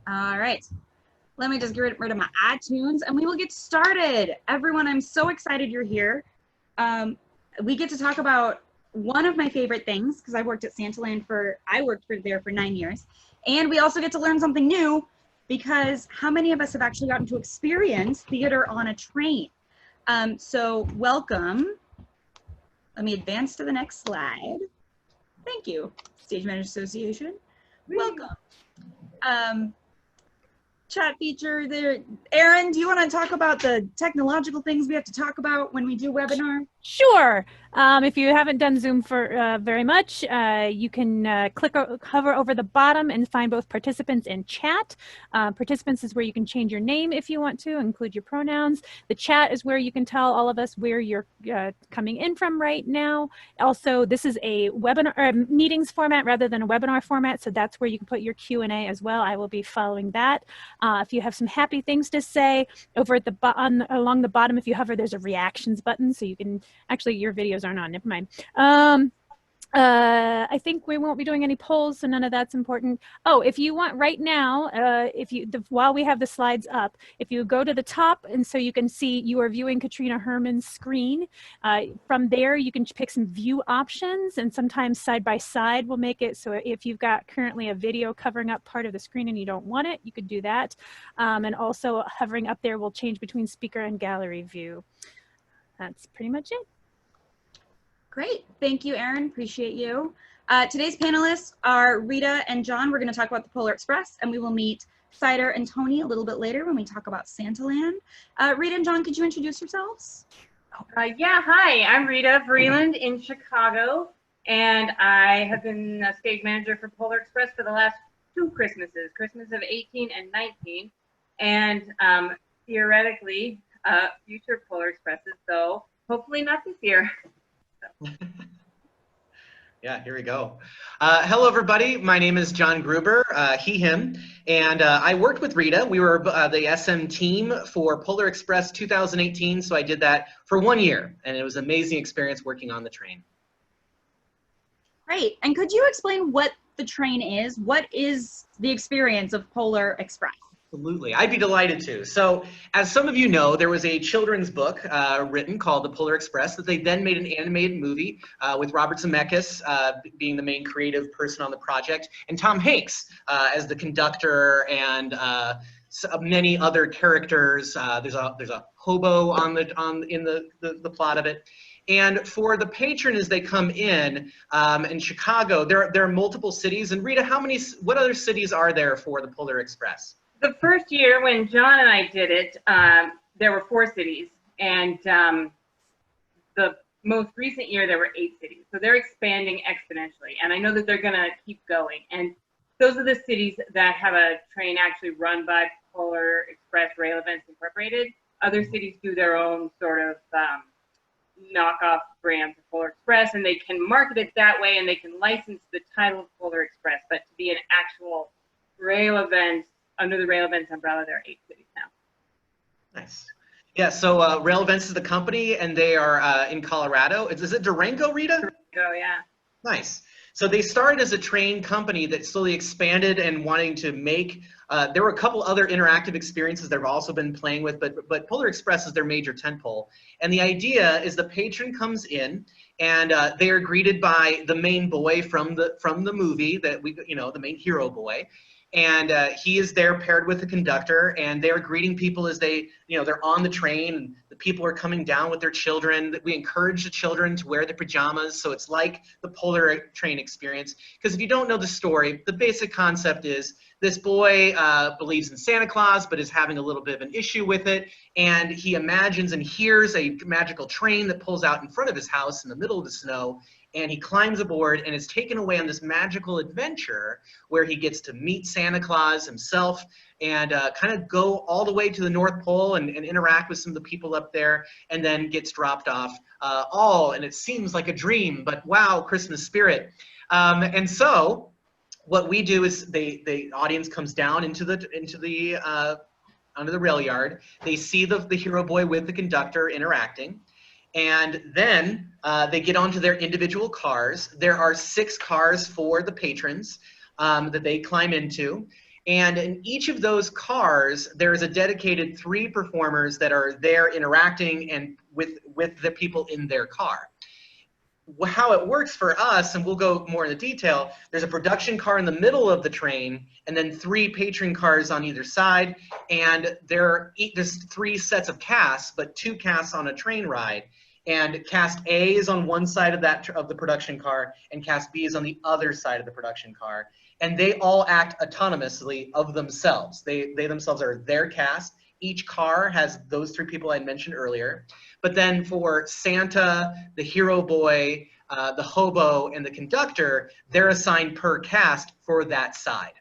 All right. Let me just get rid of my iTunes and we will get started. Everyone, I'm so excited you're here. We get to talk about one of my favorite things because I worked at Santaland there for 9 years. And we also get to learn something new because how many of us have actually gotten to experience theater on a train? So welcome. Let me advance to the next slide. Thank you, Stage Managers Association. Welcome. Chat feature there. Erin, do you want to talk about the technological things we have to talk about when we do webinar? Sure. If you haven't done Zoom for very much, you can hover over the bottom and find both participants and chat. Participants is where you can change your name if you want to, include your pronouns. The chat is where you can tell all of us where you're coming in from right now. Also, this is a webinar meetings format rather than a webinar format, so that's where you can put your Q&A as well. I will be following that. If you have some happy things to say, over at along the bottom, if you hover, there's a reactions button, so you can. Actually, your videos aren't on, never mind. I think we won't be doing any polls, so none of that's important. Oh, if you want right now, while we have the slides up, if you go to the top and so you can see you are viewing Katrina Herrmann's screen, from there you can pick some view options, and sometimes side by side will make it so if you've got currently a video covering up part of the screen and you don't want it, you could do that. And also hovering up there will change between speaker and gallery view. That's pretty much it. Great. Thank you, Erin. Appreciate you. Today's panelists are Rita and John. We're going to talk about the Polar Express, and we will meet Cider and Tony a little bit later when we talk about Santaland. Rita and John, could you introduce yourselves? Yeah, hi, I'm Rita, Vreeland in Chicago, and I have been a stage manager for Polar Express for the last 2 Christmases, Christmas of 18 and 19, and theoretically, future Polar Expresses, though hopefully not this year. Yeah, here we go. Hello, everybody. My name is John Gruber, he, him, and I worked with Rita. We were the SM team for Polar Express 2018, so I did that for 1 year, and it was an amazing experience working on the train. Great. And could you explain what the train is? What is the experience of Polar Express? Absolutely, I'd be delighted to. So, as some of you know, there was a children's book written called The Polar Express that they then made an animated movie with Robert Zemeckis being the main creative person on the project, and Tom Hanks as the conductor, and many other characters. There's a hobo in the plot of it. And for the patron as they come in Chicago, there are multiple cities. And Rita, what other cities are there for the Polar Express? The first year when John and I did it, there were 4 cities, and the most recent year there were 8 cities. So they're expanding exponentially, and I know that they're going to keep going. And those are the cities that have a train actually run by Polar Express Rail Events Incorporated. Other cities do their own sort of knockoff brands of Polar Express, and they can market it that way, and they can license the title of Polar Express, but to be an actual rail event under the Rail Events umbrella, there are 8 cities now. Nice. Yeah, so Rail Events is the company, and they are in Colorado. Is it Durango, Rita? Durango, yeah. Nice. So they started as a train company that slowly expanded and wanting to make, there were a couple other interactive experiences they've also been playing with, but Polar Express is their major tentpole. And the idea is the patron comes in, and they are greeted by the main boy from the movie, the main hero boy. And he is there paired with the conductor, and they're greeting people as they're on the train, and the people are coming down with their children. We encourage the children to wear the pajamas, so it's like the Polar train experience. Because if you don't know the story, the basic concept is this boy believes in Santa Claus, but is having a little bit of an issue with it, and he imagines and hears a magical train that pulls out in front of his house in the middle of the snow, and he climbs aboard and is taken away on this magical adventure where he gets to meet Santa Claus himself and kind of go all the way to the North Pole and interact with some of the people up there, and then gets dropped off and it seems like a dream, but wow, Christmas spirit. And so what we do is the audience comes down into the under the rail yard. They see the hero boy with the conductor interacting. And then they get onto their individual cars. There are 6 cars for the patrons that they climb into. And in each of those cars, there is a dedicated 3 performers that are there interacting and with the people in their car. How it works for us, and we'll go more into detail, there's a production car in the middle of the train, and then 3 patron cars on either side, and there's 3 sets of casts, but 2 casts on a train ride. And cast A is on one side of the production car, and cast B is on the other side of the production car. And they all act autonomously of themselves. They themselves are their cast. Each car has those 3 people I mentioned earlier. But then for Santa, the hero boy, the hobo, and the conductor, they're assigned per cast for that side.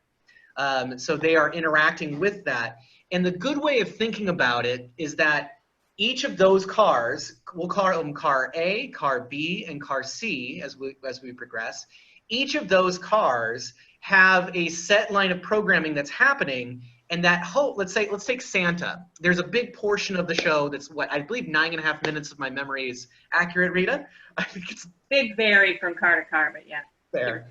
So they are interacting with that. And the good way of thinking about it is that each of those cars, we'll call them car A, car B, and car C as we progress. Each of those cars have a set line of programming that's happening, and that let's take Santa. There's a big portion of the show that's what I believe 9.5 minutes of my memory is accurate, Rita. I think it's Big vary from car to car, but yeah. fair.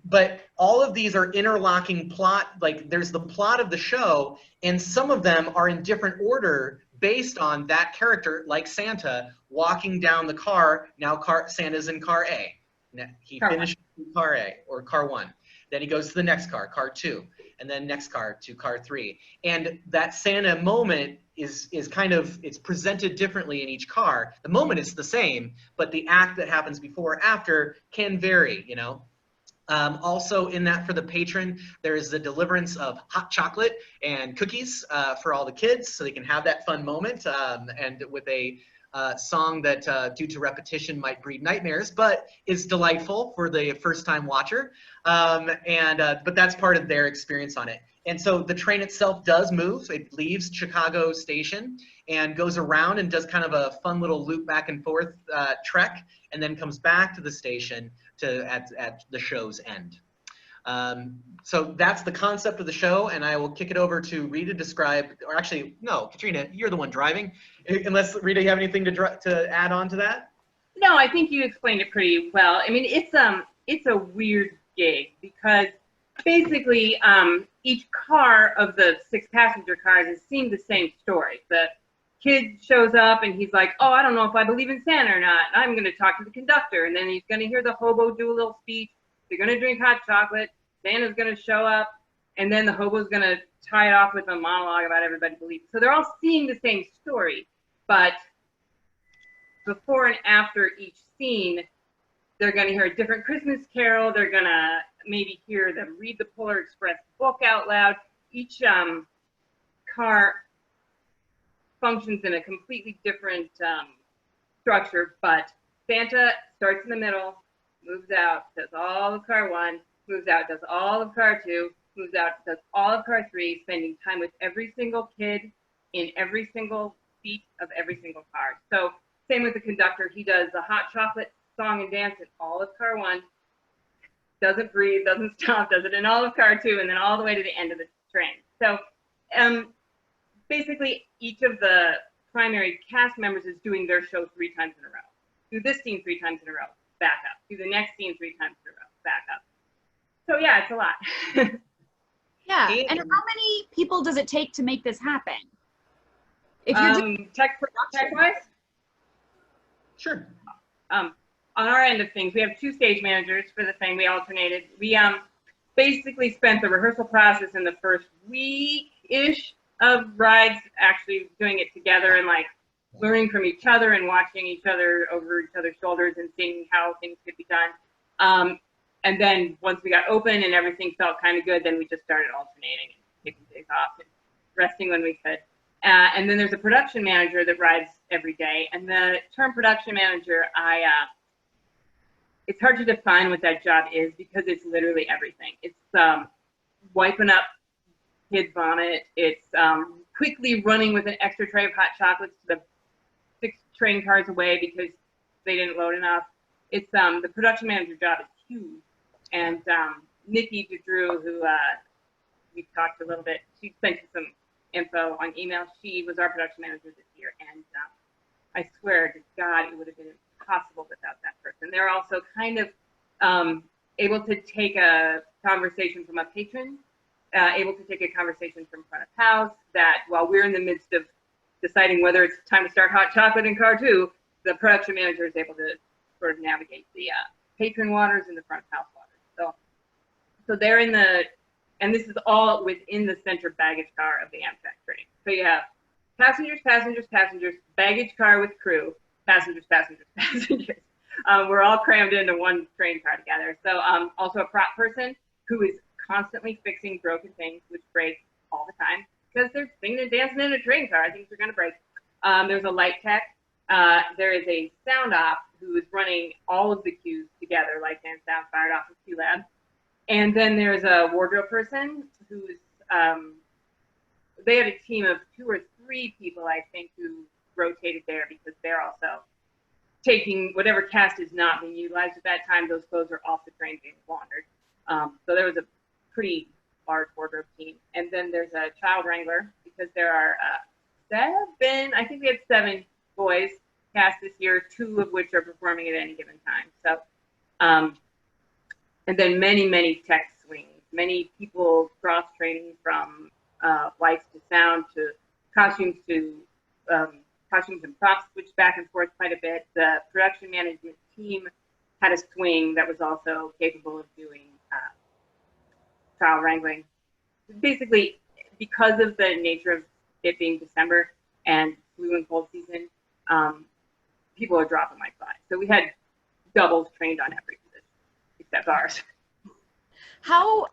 But all of these are interlocking plot, like there's the plot of the show, and some of them are in different order based on that character, like Santa, walking down the car. Now Santa's in car A. He finished in car A, or car 1. Then he goes to the next car, car 2, and then next car to car 3. And that Santa moment is kind of, it's presented differently in each car. The moment is the same, but the act that happens before or after can vary, you know. Also in that, for the patron, there is the deliverance of hot chocolate and cookies for all the kids, so they can have that fun moment, and with a song that due to repetition might breed nightmares, but is delightful for the first-time watcher. But that's part of their experience on it. And so the train itself does move. It leaves Chicago Station and goes around and does kind of a fun little loop back and forth trek, and then comes back to the station at the show's end. So that's the concept of the show, and I will kick it over to Rita to describe, or actually, no, Katrina, you're the one driving. Unless, Rita, you have anything to add on to that? No, I think you explained it pretty well. I mean, it's a weird gig because basically each car of the 6 passenger cars is seeing the same story. The kid shows up and he's like, oh, I don't know if I believe in Santa or not. I'm going to talk to the conductor, and then he's going to hear the hobo do a little speech. They're going to drink hot chocolate. Santa's going to show up, and then the hobo's going to tie it off with a monologue about everybody believing. So they're all seeing the same story, but before and after each scene, they're going to hear a different Christmas carol. They're going to maybe hear them read the Polar Express book out loud. Each car functions in a completely different structure, but Santa starts in the middle, moves out, does all of car 1, moves out, does all of car 2, moves out, does all of car 3, spending time with every single kid in every single seat of every single car. So same with the conductor. He does the hot chocolate song and dance in all of car 1, doesn't breathe, doesn't stop, does it in all of car 2, and then all the way to the end of the train. So basically each of the primary cast members is doing their show 3 times in a row. Do this scene 3 times in a row, back up. Do the next scene 3 times in a row, back up. So yeah, it's a lot. Yeah, and how many people does it take to make this happen? If you're doing tech-wise? Sure. On our end of things, we have 2 stage managers for the thing. We alternated. We basically spent the rehearsal process in the first week-ish of rides actually doing it together and like learning from each other and watching each other over each other's shoulders and seeing how things could be done. And then once we got open and everything felt kind of good, then we just started alternating and taking days off and resting when we could. And then there's a production manager that rides every day. And the term production manager, it's hard to define what that job is because it's literally everything. It's wiping up kids' vomit. It's quickly running with an extra tray of hot chocolates to the 6 train cars away because they didn't load enough. It's the production manager job is huge. And Nikki DeDrew, who we've talked a little bit, she sent you some info on email. She was our production manager this year, and I swear to God, it would have been impossible without that person. They're also kind of able to take a conversation from a patron able to take a conversation from front of house, that while we're in the midst of deciding whether it's time to start hot chocolate in car 2, the production manager is able to sort of navigate the patron waters and the front of house waters. So they're in the, and this is all within the center baggage car of the Amtrak train. So you have passengers, passengers, passengers, baggage car with crew, passengers, passengers, passengers. We're all crammed into one train car together. So also a prop person who is constantly fixing broken things, which break all the time because they're singing and dancing in a train car. Things are going to break. There's a light tech. There is a sound op who is running all of the cues together, lights and sound fired off of Q-Lab. And then there's a wardrobe person who's, they had a team of 2 or 3 people, I think, who rotated there because they're also taking whatever cast is not being utilized at that time. Those clothes are off the train being laundered. So there was a pretty large wardrobe team. And then there's a child wrangler because there are 7, I think we had 7 boys cast this year, 2 of which are performing at any given time. So, and then many, many tech swings, many people cross-training from lights to sound to costumes and props, switched back and forth quite a bit. The production management team had a swing that was also capable of doing child wrangling. Basically, because of the nature of it being December and flu and cold season, people are dropping like flies. So we had doubles trained on every position except ours. How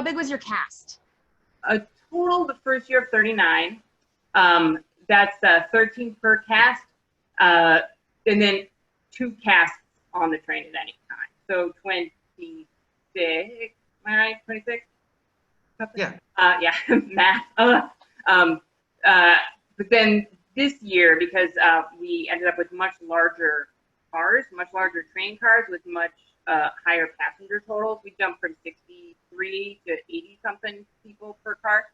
big was your cast? A total the first year of 39. That's 13 per cast, and then 2 casts on the train at any time. So 26. Am I right? 26? Yeah. Yeah. Math. But then this year, because we ended up with much larger cars, much larger train cars with much higher passenger totals, we jumped from 63 to 80 something people per car.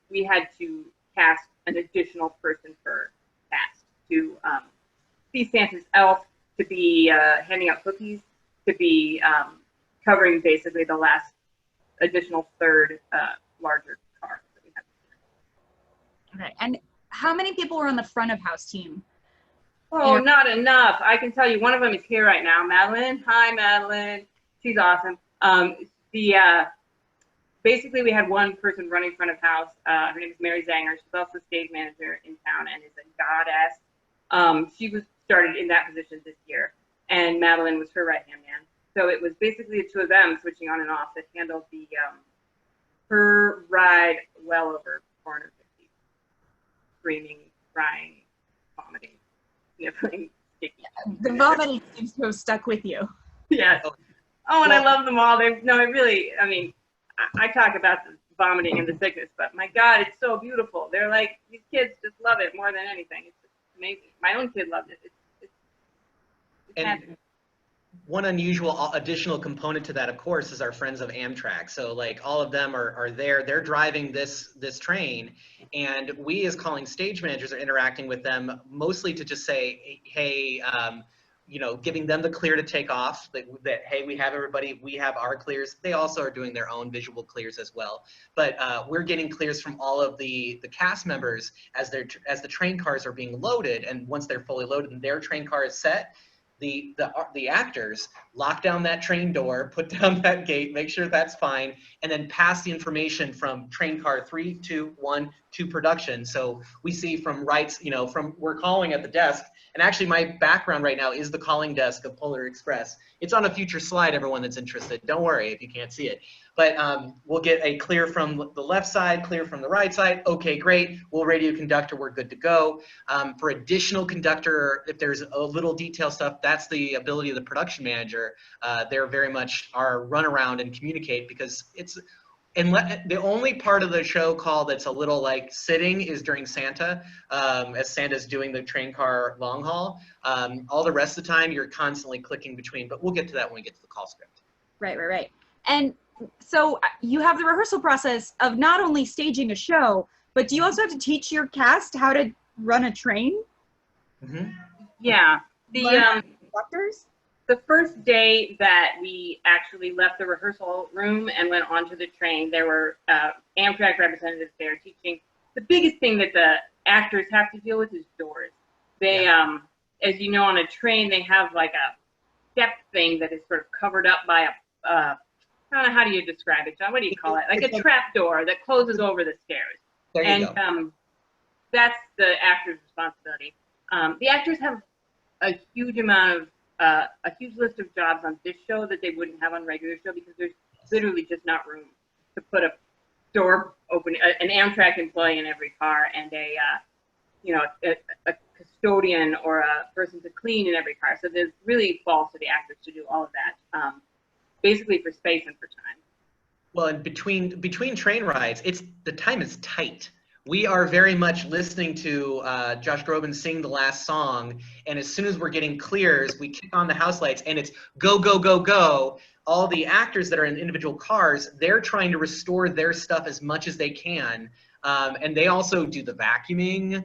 We had to cast an additional person per cast to be Santa's elf, to be handing out cookies, to be covering basically the last additional third larger car that we had. Okay, and how many people were on the front of house team? Oh, not enough. I can tell you one of them is here right now, Madeline. Hi, Madeline. She's awesome. Basically, we had one person running front of house. Her name is Mary Zanger. She's also stage manager in town and is a goddess. She was started in that position this year, and Madeline was her right-hand man. So it was basically the 2 of them switching on and off that handled the her ride well over 450. Screaming, crying, vomiting, sniffling, sticky. The vomiting seems to have stuck with you. Yes. Oh, and I love them all. I talk about the vomiting and the sickness, but my God, it's so beautiful. They're like, these kids just love it more than anything. It's just amazing. My own kid loved it. It's and one unusual additional component to that, of course, is our friends of Amtrak. So like all of them are there. They're driving this train, and we as calling stage managers are interacting with them mostly to just say, hey, giving them the clear to take off, that hey, we have everybody, we have our clears. They also are doing their own visual clears as well. But we're getting clears from all of the cast members as the train cars are being loaded, and once they're fully loaded and their train car is set, the actors lock down that train door, put down that gate, make sure that's fine, and then pass the information from train car 3, 2, 1 to production. So we see from we're calling at the desk, and actually my background right now is the calling desk of Polar Express. It's on a future slide, everyone that's interested. Don't worry if you can't see it. But we'll get a clear from the left side, clear from the right side. Okay, great. We'll radio conductor, we're good to go. For additional conductor, if there's a little detail stuff, that's the ability of the production manager. They're very much our run around and communicate, because the only part of the show call that's a little like sitting is during Santa, as Santa's doing the train car long haul. All the rest of the time, you're constantly clicking between, but we'll get to that when we get to the call script. Right. And so you have the rehearsal process of not only staging a show, but do you also have to teach your cast how to run a train? Yeah. The conductors? the first day that we actually left the rehearsal room and went onto the train, there were Amtrak representatives there teaching. The biggest thing that the actors have to deal with is doors. They, as you know, on a train, they have like a step thing that is sort of covered up by a, I don't know, how do you describe it, John? What do you call it? Like a trap door that closes over the stairs. There you go. That's the actor's responsibility. The actors have a huge amount of, a huge list of jobs on this show that they wouldn't have on regular show because there's literally just not room to put a door open, an Amtrak employee in every car and a, you know, a custodian or a person to clean in every car. So there's really falls to the actors to do all of that, basically for space and for time. Well, and between train rides, the time is tight. We are very much listening to Josh Groban sing the last song, and as soon as we're getting clears, we kick on the house lights, and it's go, go, go, go. All the actors that are in individual cars, they're trying to restore their stuff as much as they can, and they also do the vacuuming.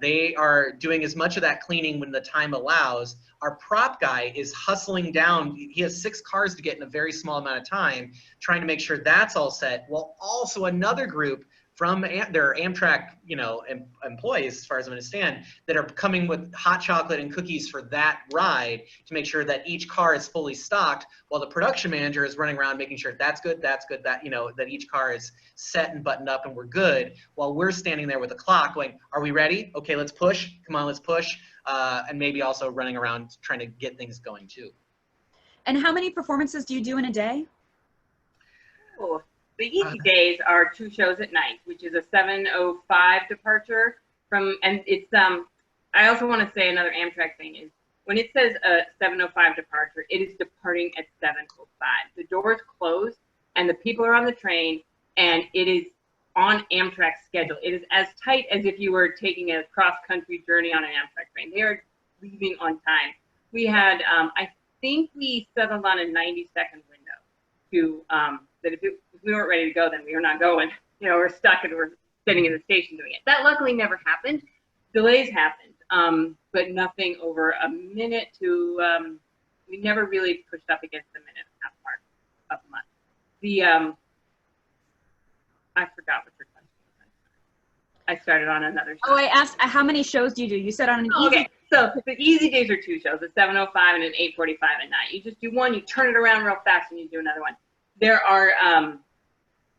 They are doing as much of that cleaning when the time allows. Our prop guy is hustling down. He has 6 cars to get in a very small amount of time, trying to make sure that's all set, while also another group from their Amtrak, you know, employees, as far as I understand, that are coming with hot chocolate and cookies for that ride to make sure that each car is fully stocked, while the production manager is running around making sure that's good, that, you know, that each car is set and buttoned up and we're good, while we're standing there with a clock going, are we ready? Okay, let's push. Come on, let's push. And maybe also running around trying to get things going too. And how many performances do you do in a day? Oh. The easy days are 2 shows at night, which is a 7:05 departure from, and it's, I also want to say another Amtrak thing is when it says a 7:05 departure, it is departing at 7:05. The doors close and the people are on the train and it is on Amtrak's schedule. It is as tight as if you were taking a cross-country journey on an Amtrak train. They are leaving on time. We had, I think we settled on a 90-second window to, that if we weren't ready to go, then we were not going. You know, we're stuck and we're sitting in the station doing it. That luckily never happened. Delays happened, but nothing over a minute to, we never really pushed up against the minute and a half mark of a month. The, I forgot what your question was. I started on another show. Oh, I asked how many shows do you do? You said on an easy. Okay, so the easy days are 2 shows, a 7:05 and an 8:45 at night. You just do one, you turn it around real fast, and you do another one. There are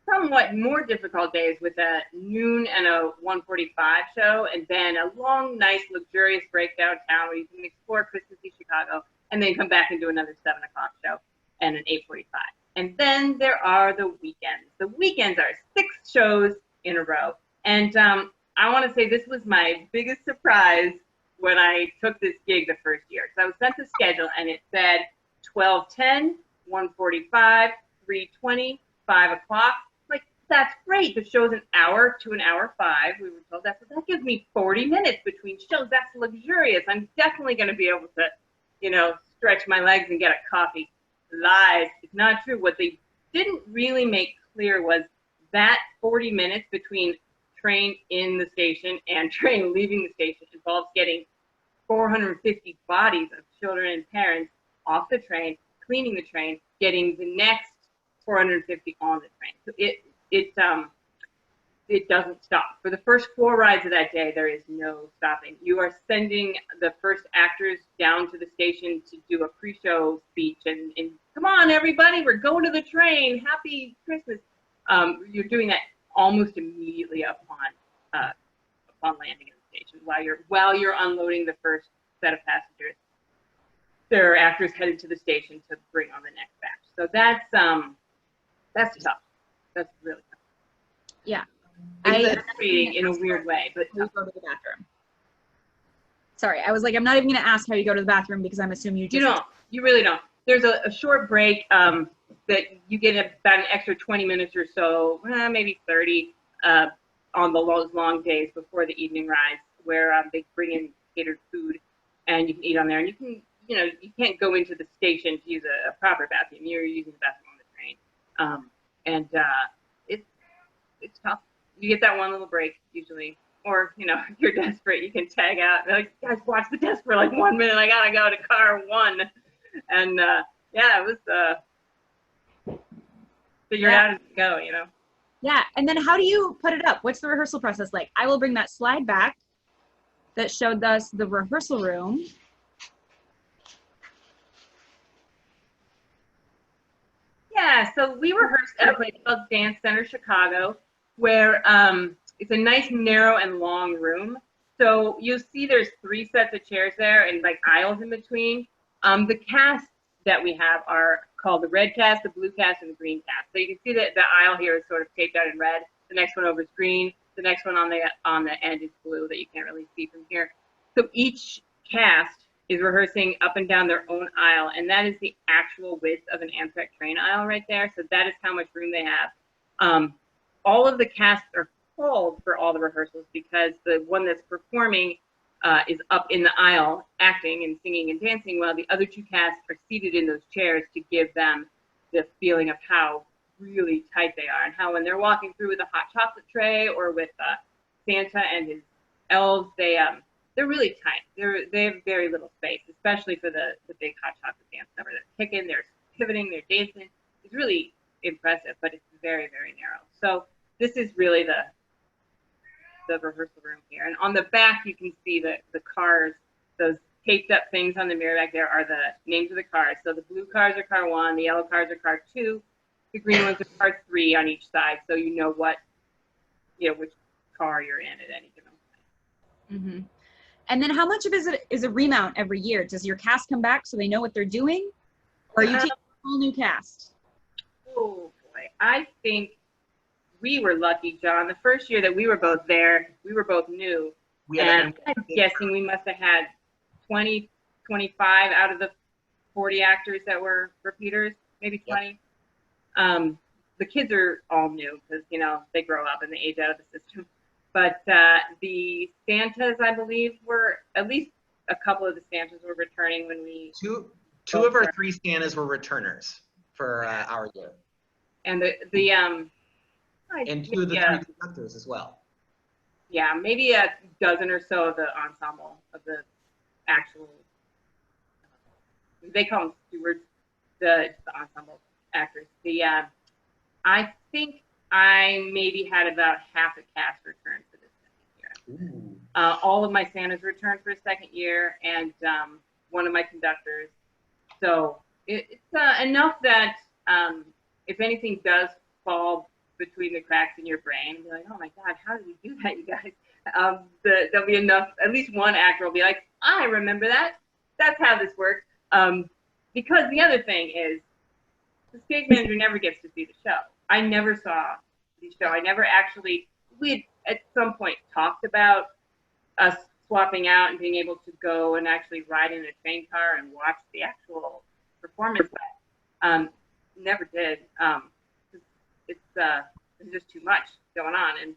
somewhat more difficult days with a noon and a 1:45 show, and then a long, nice, luxurious break downtown where you can explore Christmassy Chicago, and then come back and do another 7 o'clock show and an 8:45. And then there are the weekends. The weekends are 6 shows in a row. And I want to say this was my biggest surprise when I took this gig the first year. Because I was sent the schedule, and it said 12:10, 1:45, 3:20, 5 o'clock. Like, that's great. The show's an hour to an hour 5. We were told that. So that gives me 40 minutes between shows. That's luxurious. I'm definitely going to be able to, you know, stretch my legs and get a coffee. Lies. It's not true. What they didn't really make clear was that 40 minutes between train in the station and train leaving the station involves getting 450 bodies of children and parents off the train, cleaning the train, getting the next 450 on the train. So it doesn't stop. For the first 4 rides of that day, there is no stopping. You are sending the first actors down to the station to do a pre-show speech and come on everybody, we're going to the train, happy Christmas. You're doing that almost immediately upon landing in the station while you're unloading the first set of passengers. There are actors headed to the station to bring on the next batch. So that's tough. That's really tough. Yeah. It's frustrating in a weird way, but you go to the bathroom. Sorry, I was like, I'm not even going to ask how you go to the bathroom because I'm assuming you just... You don't. You really don't. There's a short break that you get about an extra 20 minutes or so, maybe 30, on those long days before the evening rides, where they bring in catered food and you can eat on there. And you can, you know, you can't go into the station to use a proper bathroom. You're using the bathroom on the train. It's tough. You get that one little break usually, or, you know, if you're desperate, you can tag out. Like, guys, watch the desk for like 1 minute. I gotta go to car 1. And yeah, it was figured out as we go, you know. Yeah, and then how do you put it up? What's the rehearsal process like? I will bring that slide back that showed us the rehearsal room. Yeah, so we rehearsed at a place called Dance Center Chicago, where it's a nice, narrow, and long room. So you'll see there's 3 sets of chairs there and like aisles in between. The casts that we have are called the red cast, the blue cast, and the green cast. So you can see that the aisle here is sort of taped out in red. The next one over is green. The next one on the end is blue that you can't really see from here. So each cast is rehearsing up and down their own aisle, and that is the actual width of an Amtrak train aisle right there. So that is how much room they have. All of the casts are called for all the rehearsals because the one that's performing is up in the aisle acting and singing and dancing, while the other 2 casts are seated in those chairs to give them the feeling of how really tight they are, and how when they're walking through with a hot chocolate tray or with Santa and his elves, they're really tight. They have very little space, especially for the big hot chocolate dance number. They're kicking, they're pivoting, they're dancing. It's really impressive, but it's very, very narrow. So this is really the rehearsal room here. And on the back, you can see the cars, those taped up things on the mirror back there are the names of the cars. So the blue cars are car 1, the yellow cars are car 2, the green ones are car 3 on each side. So you know which car you're in at any given time. Mm-hmm. And then how much of it is a remount every year? Does your cast come back so they know what they're doing? Or are you taking a whole new cast? Oh boy, I think we were lucky, John. The first year that we were both there, we were both new. And I'm guessing we must have had 20, 25 out of the 40 actors that were repeaters, maybe 20. Yep. The kids are all new because, you know, they grow up and they age out of the system. But the Santas, I believe, were at least a couple of the Santas were returning when we. Two of our 3 Santas were returners for our year. And and 2 of the 3 conductors as well. Yeah, maybe a dozen or so of the ensemble of the actual. They call them stewards, the ensemble actors. I think I maybe had about half a cast return for this second year. All of my Santas returned for a second year, and one of my conductors. So it's enough that if anything does fall between the cracks in your brain, you're like, oh my God, how did you do that, you guys? There'll be enough, at least one actor will be like, I remember that. That's how this works. Because the other thing is, the stage manager never gets to see the show. I never saw the show. I never actually, we at some point talked about us swapping out and being able to go and actually ride in a train car and watch the actual performance, but never did. It's just too much going on, and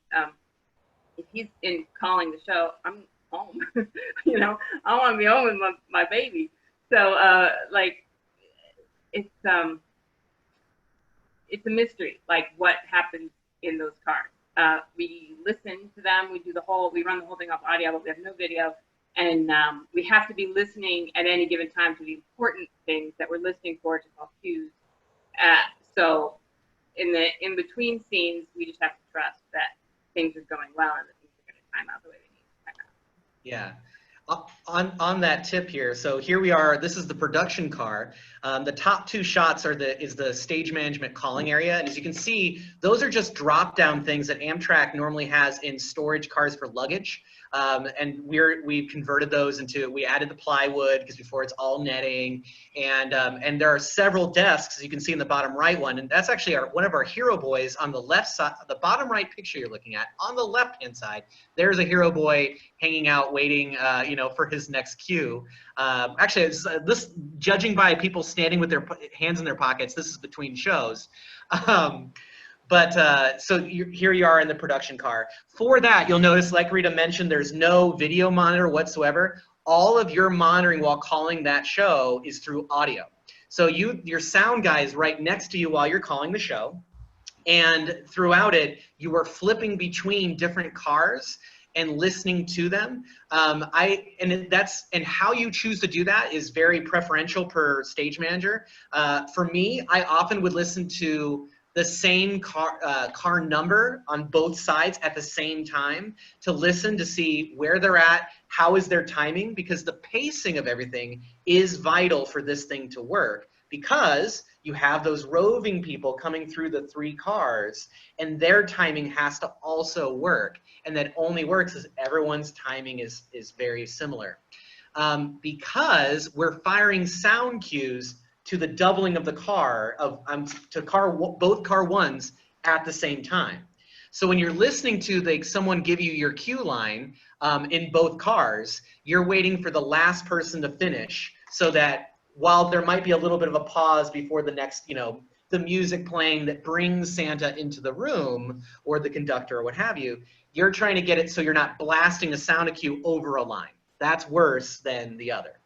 if he's in calling the show, I'm home. You know, I want to be home with my baby. So like it's a mystery, like what happens in those cars. We listen to them. We run the whole thing off audio, but we have no video, and we have to be listening at any given time to the important things that we're listening for to call cues. So in between scenes, we just have to trust that things are going well and that things are going to time out the way they need to time out. Yeah. On that tip here, so here we are. This is the production car. The top 2 shots is the stage management calling area, and as you can see, those are just drop-down things that Amtrak normally has in storage cars for luggage. And we've converted those into, we added the plywood because before it's all netting, and there are several desks, as you can see in the bottom right one, and that's actually one of our hero boys on the left side, the bottom right picture you're looking at. On the left-hand side, there's a hero boy hanging out, waiting, for his next cue. Actually, this, judging by people standing with their hands in their pockets, this is between shows. So here you are in the production car. For that, you'll notice, like Rita mentioned, there's no video monitor whatsoever. All of your monitoring while calling that show is through audio. So your sound guy is right next to you while you're calling the show. And throughout it, you are flipping between different cars and listening to them. And how you choose to do that is very preferential per stage manager. For me, I often would listen to the same car number on both sides at the same time to listen to see where they're at, how is their timing, because the pacing of everything is vital for this thing to work, because you have those roving people coming through the 3 cars and their timing has to also work. And that only works as everyone's timing is very similar. Because we're firing sound cues to the doubling of the car both car ones at the same time. So when you're listening to someone give you your cue line in both cars, you're waiting for the last person to finish, so that while there might be a little bit of a pause before the next, the music playing that brings Santa into the room, or the conductor or what have you, you're trying to get it so you're not blasting a sound cue over a line. That's worse than the other.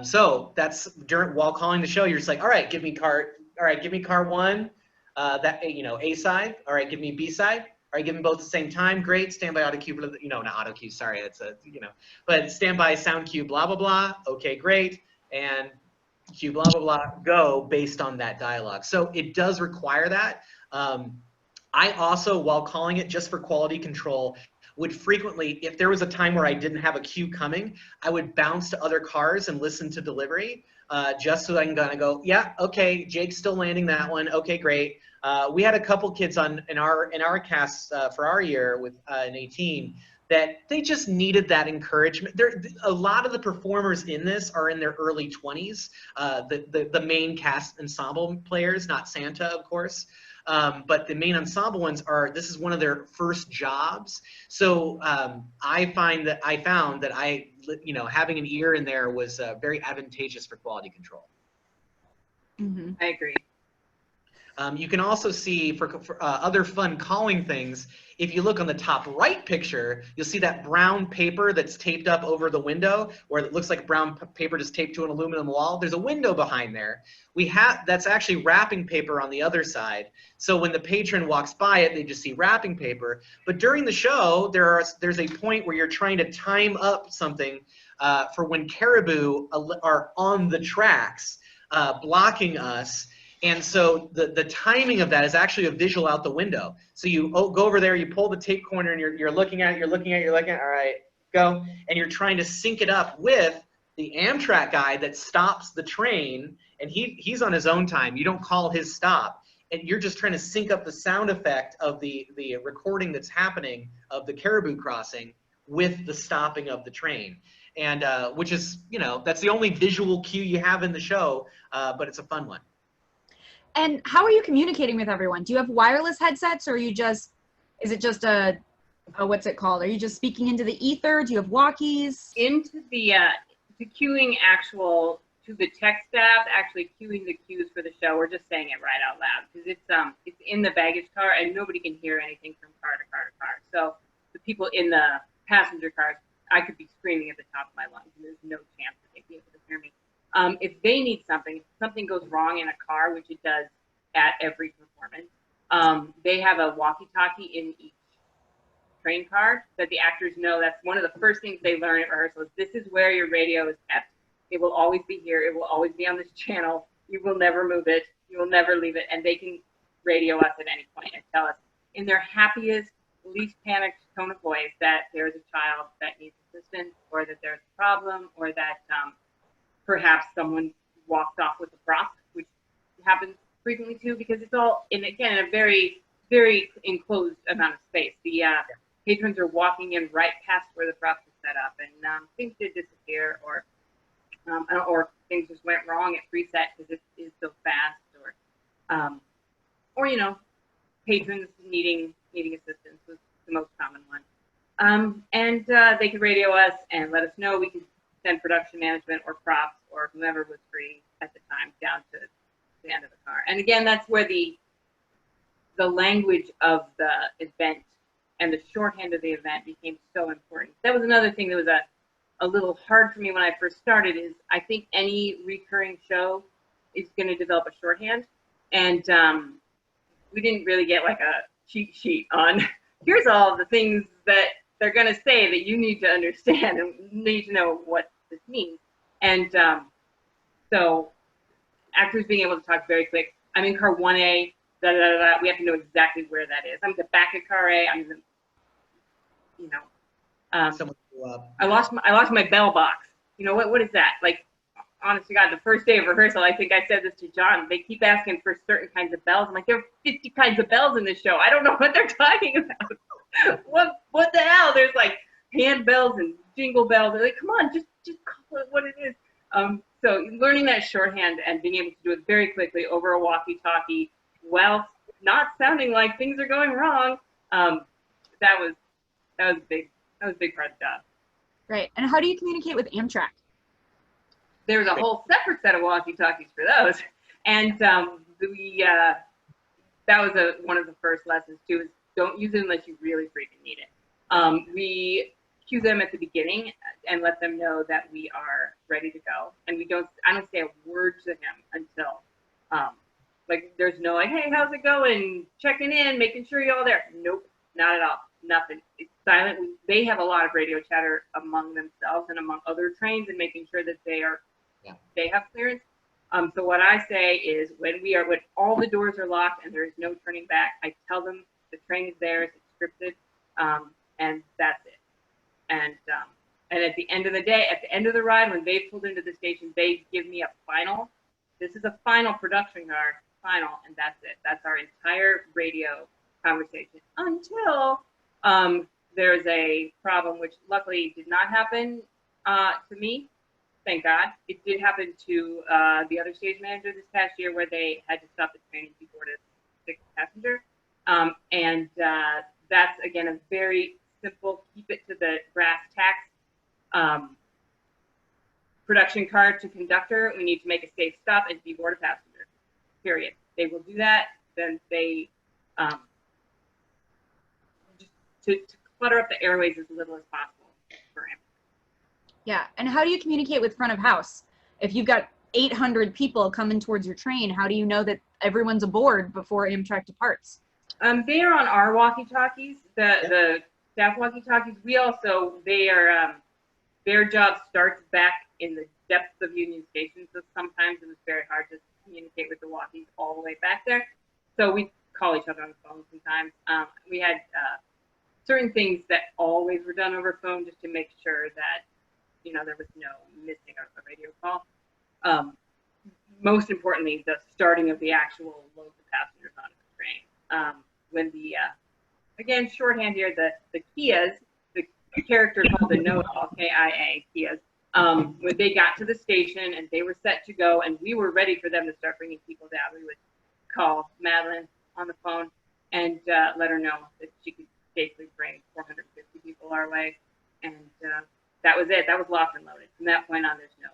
So that's while calling the show, you're just like, all right, give me car 1, A side. All right, give me B side. All right, give them both at the same time. Great. Standby auto cue, not auto cue. Sorry, that's but standby sound cue, blah blah blah. Okay, great. And cue, blah blah blah. Go based on that dialogue. So it does require that. I also, while calling it just for quality control, would frequently, if there was a time where I didn't have a cue coming, I would bounce to other cars and listen to delivery, just so I can kind of go, yeah, okay, Jake's still landing that one. Okay, great. We had a couple kids in our cast for our year with in 18 that they just needed that encouragement. A lot of the performers in this are in their early 20s, the main cast ensemble players, not Santa, of course. But the main ensemble ones this is one of their first jobs. So I found that having an ear in there was very advantageous for quality control. Mm-hmm. I agree. You can also see for other fun calling things, if you look on the top right picture, you'll see that brown paper that's taped up over the window, or it looks like brown paper just taped to an aluminum wall. There's a window behind there. That's actually wrapping paper on the other side. So when the patron walks by it, they just see wrapping paper. But during the show, there's a point where you're trying to time up something for when caribou are on the tracks blocking us. And so the timing of that is actually a visual out the window. So you go over there, you pull the tape corner, and you're looking at it, you're looking at it, all right, go. And you're trying to sync it up with the Amtrak guy that stops the train, and he's on his own time. You don't call his stop. And you're just trying to sync up the sound effect of the recording that's happening of the caribou crossing with the stopping of the train. And which is, that's the only visual cue you have in the show, but it's a fun one. And how are you communicating with everyone? Do you have wireless headsets, or is it just a what's it called? Are you just speaking into the ether? Do you have walkies? Into the queuing to the tech staff, actually queuing the cues for the show. We're just saying it right out loud because it's in the baggage car and nobody can hear anything from car to car to car. So the people in the passenger cars, I could be screaming at the top of my lungs and there's no chance that they'd be able to hear me. If they need something goes wrong in a car, which it does at every performance, they have a walkie-talkie in each train car that the actors know. That's one of the first things they learn at rehearsals. This is where your radio is kept. It will always be here. It will always be on this channel. You will never move it. You will never leave it. And they can radio us at any point and tell us in their happiest, least panicked tone of voice that there's a child that needs assistance, or that there's a problem, or that perhaps someone walked off with a prop, which happens frequently too, because it's all in a very, very enclosed amount of space. The patrons are walking in right past where the props are set up, and things did disappear, or things just went wrong at preset because it is so fast, or patrons needing assistance was the most common one. And they could radio us and let us know. We could send production management or props or whomever was free at the time down to the end of the car. And again, that's where the language of the event and the shorthand of the event became so important. That was another thing that was a little hard for me when I first started, is I think any recurring show is going to develop a shorthand. And we didn't really get like a cheat sheet on here's all the things that they're going to say that you need to understand and need to know what this means. And so actors being able to talk very quick. I'm in car 1A, da, da, da, da. We have to know exactly where that is. I'm at the back of car A. I'm in the, you know, Someone blew up. I lost my bell box. You know, what is that? Like, honest to God, the first day of rehearsal, I think I said this to John, they keep asking for certain kinds of bells. I'm like, there are 50 kinds of bells in this show. I don't know what they're talking about. What the hell? There's like handbells and jingle bells. They're like, come on, just call it what it is. So learning that shorthand and being able to do it very quickly over a walkie-talkie while not sounding like things are going wrong, that was a big part of the job. Right. And how do you communicate with Amtrak? There's a whole separate set of walkie-talkies for those, and that was one of the first lessons too. Is don't use it unless you really freaking need it. We cue them at the beginning and let them know that we are ready to go, and I don't say a word to him until like there's no like, hey, how's it going? Checking in, making sure you're all there. Nope, not at all. Nothing. It's silent. They have a lot of radio chatter among themselves and among other trains and making sure that they have clearance. So what I say is when all the doors are locked and there is no turning back, I tell them the train is theirs, it's scripted, and that's it. And at the end of the day, at the end of the ride, when they pulled into the station, they give me a final. This is a final production car, final, and that's it. That's our entire radio conversation until there's a problem, which luckily did not happen to me. Thank God. It did happen to the other stage manager this past year where they had to stop the train to board a sick passenger. And that's, again, a very simple, keep it to the brass tacks production card to conductor. We need to make a safe stop and deboard a passenger, period. They will do that. Then they, just to clutter up the airways as little as possible for him. Yeah. And how do you communicate with front of house? If you've got 800 people coming towards your train, how do you know that everyone's aboard before Amtrak departs? They are on our walkie-talkies, the staff walkie-talkies. We also, their job starts back in the depths of Union Station, so sometimes it was very hard to communicate with the walkies all the way back there. So we call each other on the phone sometimes. We had certain things that always were done over phone just to make sure that, you know, there was no missing a radio call. Most importantly, the starting of the actual load of passengers onto the train. When the, again, shorthand here, the Kias, the character called the know-it-all, K-I-A, Kias, when they got to the station and they were set to go and we were ready for them to start bringing people down, we would call Madeline on the phone and let her know that she could safely bring 450 people our way. And that was it. That was locked and loaded. From that point on, there's no.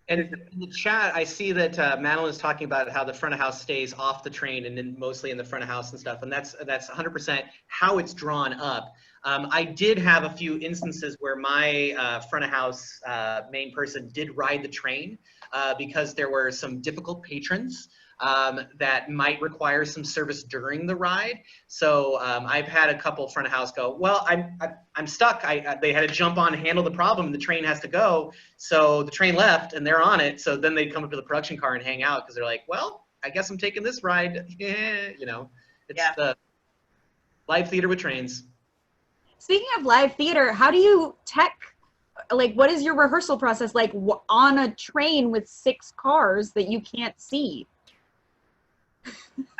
And in the chat, I see that Madeline is talking about how the front of house stays off the train and then mostly in the front of house and stuff. And that's 100% how it's drawn up. I did have a few instances where my front of house main person did ride the train because there were some difficult patrons that might require some service during the ride. So I've had a couple front of house go, well, I'm stuck. They had to jump on, handle the problem, and the train has to go. So the train left and they're on it. So then they'd come up to the production car and hang out because they're like, well, I guess I'm taking this ride. Yeah, you know, it's the live theater with trains. Speaking of live theater, how do you what is your rehearsal process like on a train with 6 cars that you can't see?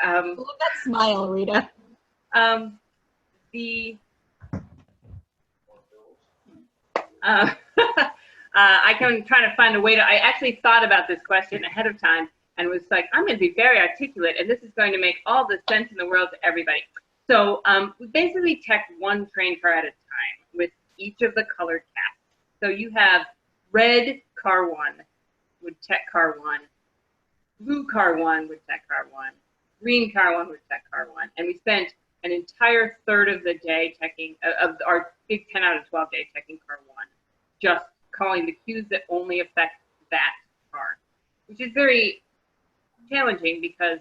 I love that smile, Rita. I can try to find a way to, I actually thought about this question ahead of time and was like, I'm going to be very articulate and this is going to make all the sense in the world to everybody. So we basically tech one train car at a time with each of the colored casts. So you have red car 1 would tech car 1, blue car 1 would tech car 1, green car 1 would tech car 1. And we spent an entire third of the day teching, of our big 10 out of 12 day teching car 1, just calling the cues that only affect that car, which is very challenging because,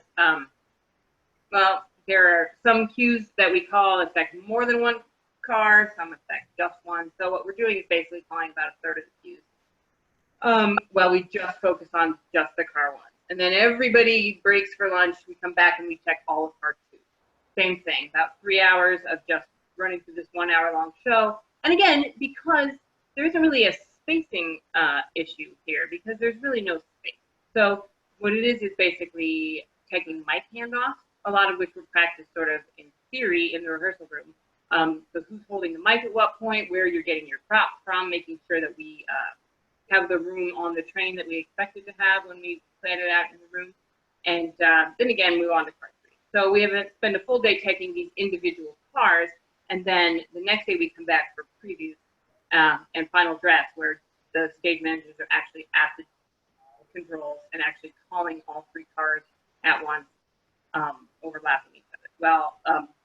well, there are some cues that we call affect more than one car, some affect just one. So what we're doing is basically calling about a third of the queues. Well, we just focus on just the car one. And then everybody breaks for lunch. We come back and we check all of car 2. Same thing, about 3 hours of just running through this 1 hour long show. And again, because there isn't really a spacing issue here, because there's really no space. So what it is basically taking mic handoffs, a lot of which were practiced sort of in theory in the rehearsal room. So who's holding the mic at what point, where you're getting your props from, making sure that we have the room on the train that we expected to have when we planned it out in the room. And then again, move on to car 3. So we have spent a full day taking these individual cars, and then the next day we come back for previews and final drafts, where the stage managers are actually at the controls and actually calling all 3 cars at once, overlapping each other. Well,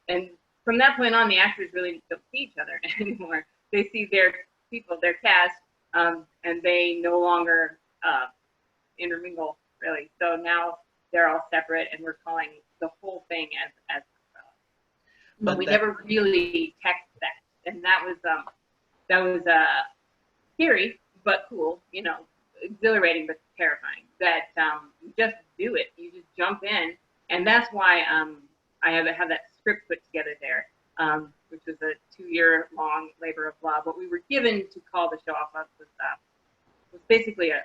and from that point on, the actors really don't see each other anymore. They see their people, their cast, and they no longer intermingle, really. So now they're all separate, and we're calling the whole thing as but we never really text that, and that was scary but cool, you know, exhilarating but terrifying. That you just do it, you just jump in, and that's why I have that script put together there, which was a 2-year-long labor of love. What we were given to call the show off of was basically a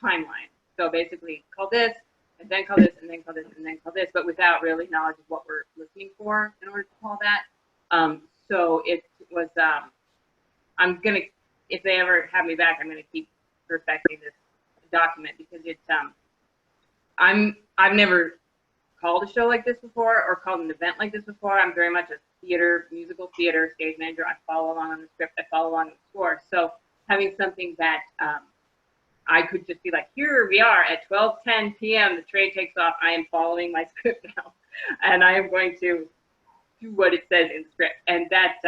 timeline. So basically, call this, and then call this, and then call this, and then call this, but without really knowledge of what we're listening for in order to call that. So it was, I'm gonna, if they ever have me back, I'm gonna keep perfecting this document, because it's, I've never called a show like this before or called an event like this before. I'm very much a musical theater stage manager. I follow along on the script, I follow along on the score. So having something that I could just be like, here we are at 12:10 p.m. The train takes off. I am following my script now, and I am going to do what it says in the script. And that's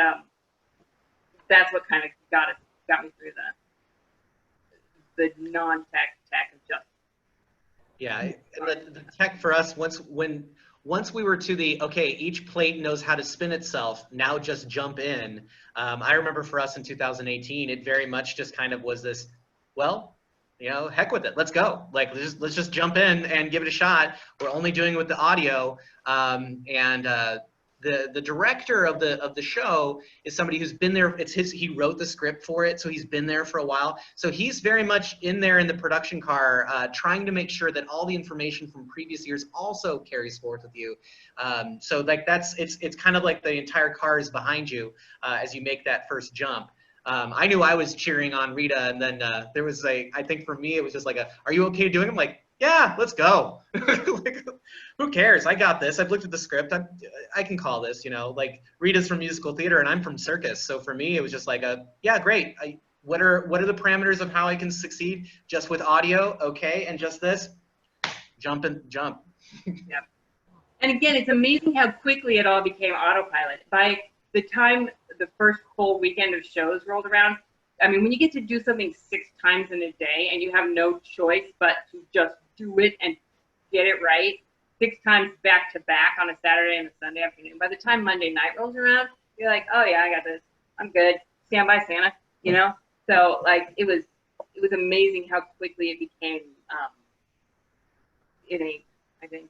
what kind of got me through the non-tech of just. Yeah, the tech for us, once we were to the, okay, each plate knows how to spin itself, now just jump in. I remember for us in 2018, it very much just kind of was this, well, you know, heck with it, let's go. Like, let's just jump in and give it a shot. We're only doing it with the audio, the director of the show is somebody who's been there. He wrote the script for it, so he's been there for a while. So he's very much in there in the production car, trying to make sure that all the information from previous years also carries forth with you. So like it's kind of like the entire car is behind you as you make that first jump. I knew I was cheering on Rita, and then there was I think for me it was just like are you okay doing it? I'm like, yeah, let's go. Like, who cares? I got this. I've looked at the script. I can call this, you know, like Rita's from musical theater and I'm from circus. So for me, it was just like yeah, great. What are the parameters of how I can succeed just with audio? Okay. And just this, jump. Yeah. And again, it's amazing how quickly it all became autopilot. By the time the first full weekend of shows rolled around, I mean, when you get to do something 6 times in a day and you have no choice but to just do it and get it right 6 times back to back on a Saturday and a Sunday afternoon, by the time Monday night rolls around, you're like, oh yeah, I got this. I'm good. Stand by Santa, you know? So like it was amazing how quickly it became innate, I think.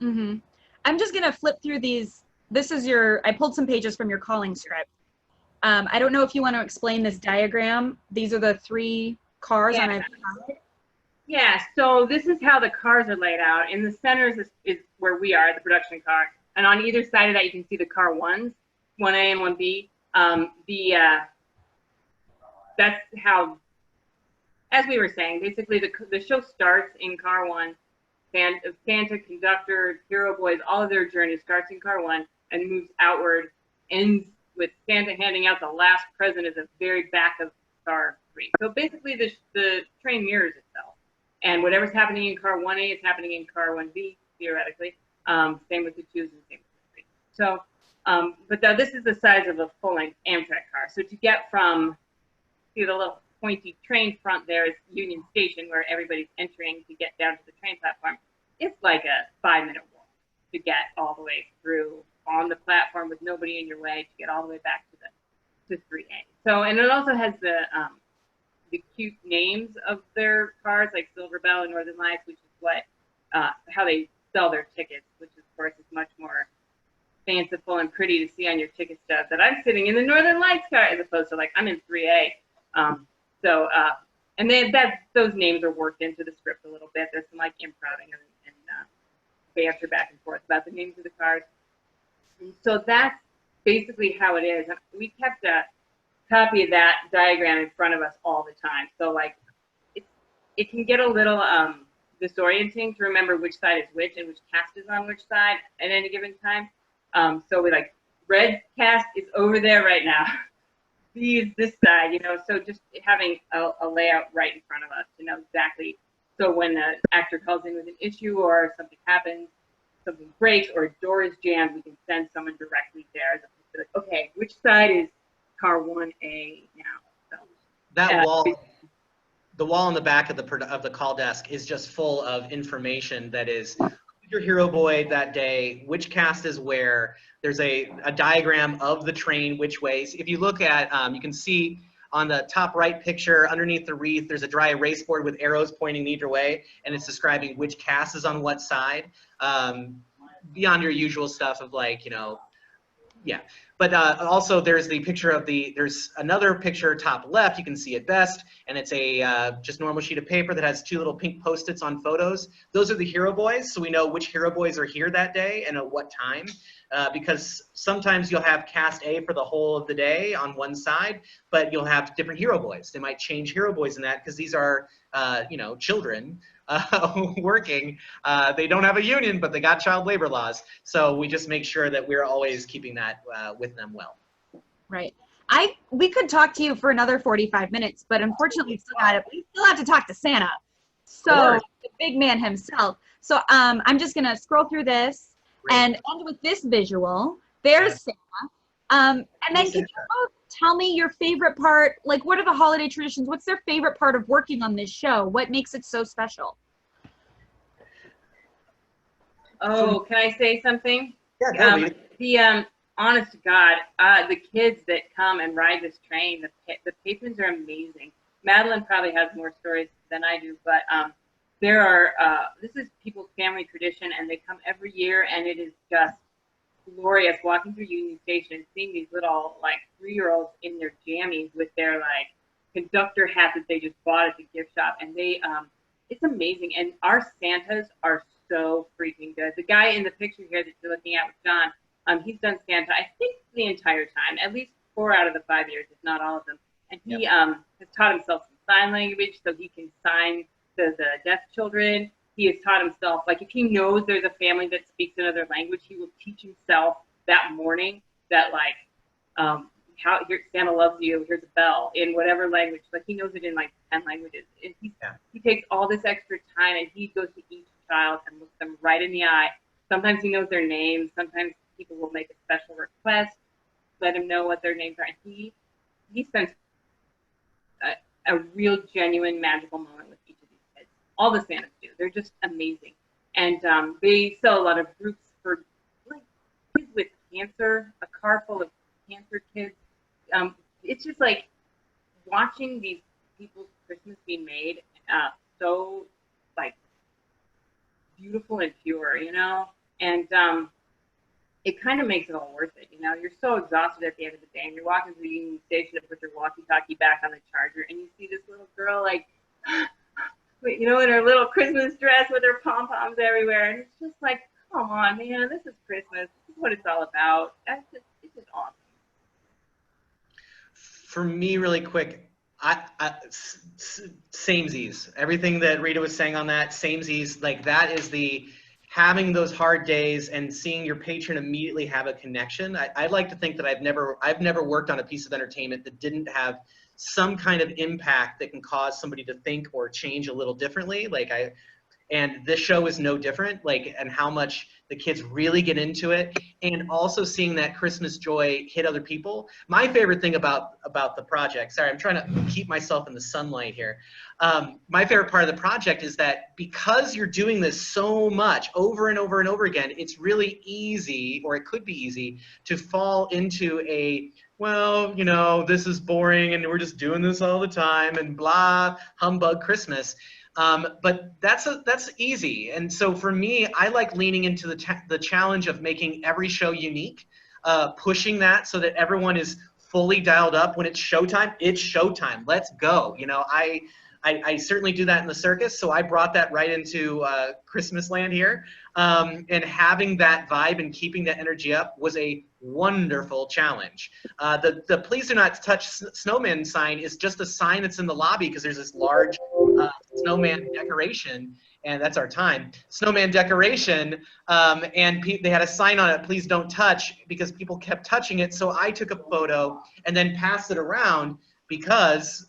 Mm-hmm. I'm just gonna flip through these. This is I pulled some pages from your calling script. I don't know if you want to explain this diagram. These are the 3 cars on either side. Yeah, so this is how the cars are laid out. In the center is where we are, the production car. And on either side of that, you can see the car 1s, 1A and 1B. That's how, as we were saying, basically the show starts in car 1. Santa, conductor, hero boys, all of their journey starts in car 1 and moves outward, ends with Santa handing out the last present at the very back of car 3. So basically the train mirrors itself. And whatever's happening in car 1A is happening in car 1B, theoretically. Same with the 2s and same with the 3s. So, but this is the size of a full-length Amtrak car. So to get from, see the little pointy train front there is Union Station, where everybody's entering to get down to the train platform. It's like a 5-minute walk to get all the way through on the platform with nobody in your way to get all the way back to 3A. So, and it also has the cute names of their cars, like Silver Bell and Northern Lights, which is what how they sell their tickets, which of course is much more fanciful and pretty to see on your ticket stub that I'm sitting in the Northern Lights car as opposed to like I'm in 3A. And then those names are worked into the script a little bit. There's some like improving and banter back and forth about the names of the cars. And so that's basically how it is. We kept a copy of that diagram in front of us all the time. So like it can get a little disorienting to remember which side is which and which cast is on which side at any given time. So we like red cast is over there right now. B is this side, you know, so just having a layout right in front of us to know exactly. So when the actor calls in with an issue or something happens, something breaks or a door is jammed, we can send someone directly there as opposed to like, okay, which side is car 1A now? So, that wall, the wall in the back of the call desk is just full of information that is your hero boy that day, which cast is where. There's a diagram of the train, which ways. If you look at, you can see on the top right picture, underneath the wreath, there's a dry erase board with arrows pointing either way, and it's describing which cast is on what side. Beyond your usual stuff of like, you know, yeah. But also there's the picture of there's another picture top left, you can see it best, and it's a just normal sheet of paper that has 2 little pink Post-its on photos. Those are the hero boys, so we know which hero boys are here that day and at what time. Because sometimes you'll have cast A for the whole of the day on one side, but you'll have different hero boys. They might change hero boys in that because these are, you know, children working. They don't have a union, but they got child labor laws. So we just make sure that we're always keeping that with them well. Right. We could talk to you for another 45 minutes, but unfortunately we still have to talk to Santa. So the big man himself. So I'm just gonna scroll through this and end with this visual. There's Santa. And then can you both tell me your favorite part? Like, what are the holiday traditions? What's their favorite part of working on this show? What makes it so special? Oh, can I say something? Yeah, Honest to God, the kids that come and ride this train, the patrons are amazing. Madeline probably has more stories than I do, but there are, this is people's family tradition, and they come every year, and it is just glorious walking through Union Station and seeing these little, like, 3-year-olds in their jammies with their, like, conductor hat that they just bought at the gift shop, and they, it's amazing, and our Santas are so freaking good. The guy in the picture here that you're looking at with John, he's done Santa, I think, the entire time, at least 4 out of the 5 years, if not all of them, and he has taught himself some sign language so he can sign the deaf children. He has taught himself, like if he knows there's a family that speaks another language, he will teach himself that morning that like, how here Santa loves you, here's a bell in whatever language. Like he knows it in like 10 languages. And he takes all this extra time and he goes to each child and looks them right in the eye. Sometimes he knows their names. Sometimes people will make a special request, let him know what their names are. And he spends a real genuine magical moment with each of these kids. All the Santas do. They're just amazing. And they sell a lot of groups for like kids with cancer, a car full of cancer kids. It's just like watching these people's Christmas be made so like beautiful and pure, you know? And it kind of makes it all worth it, you know? You're so exhausted at the end of the day, and you're walking through the Union Station to put your walkie-talkie back on the charger, and you see this little girl, like, you know, in her little Christmas dress with her pom-poms everywhere, and it's just like, come on, man, this is Christmas. This is what it's all about. It's just awesome. For me, really quick, samesies. Everything that Rita was saying on that, samesies, like that is the having those hard days and seeing your patron immediately have a connection. I like to think that I've never worked on a piece of entertainment that didn't have some kind of impact that can cause somebody to think or change a little differently. Like And this show is no different, like, and how much the kids really get into it, and also seeing that Christmas joy hit other people. My favorite thing about the project, sorry, I'm trying to keep myself in the sunlight here. My favorite part of the project is that because you're doing this so much over and over and over again, it's really easy, or it could be easy, to fall into a, well, you know, this is boring and we're just doing this all the time and blah, humbug Christmas. But that's easy. And so for me, I like leaning into the challenge of making every show unique, pushing that so that everyone is fully dialed up. When it's showtime, it's showtime. Let's go. You know, I certainly do that in the circus. So I brought that right into Christmas land here. And having that vibe and keeping that energy up was a wonderful challenge. The please do not touch snowman sign is just a sign that's in the lobby because there's this large snowman decoration, and that's our time. Snowman decoration, and they had a sign on it, please don't touch, because people kept touching it. So I took a photo and then passed it around because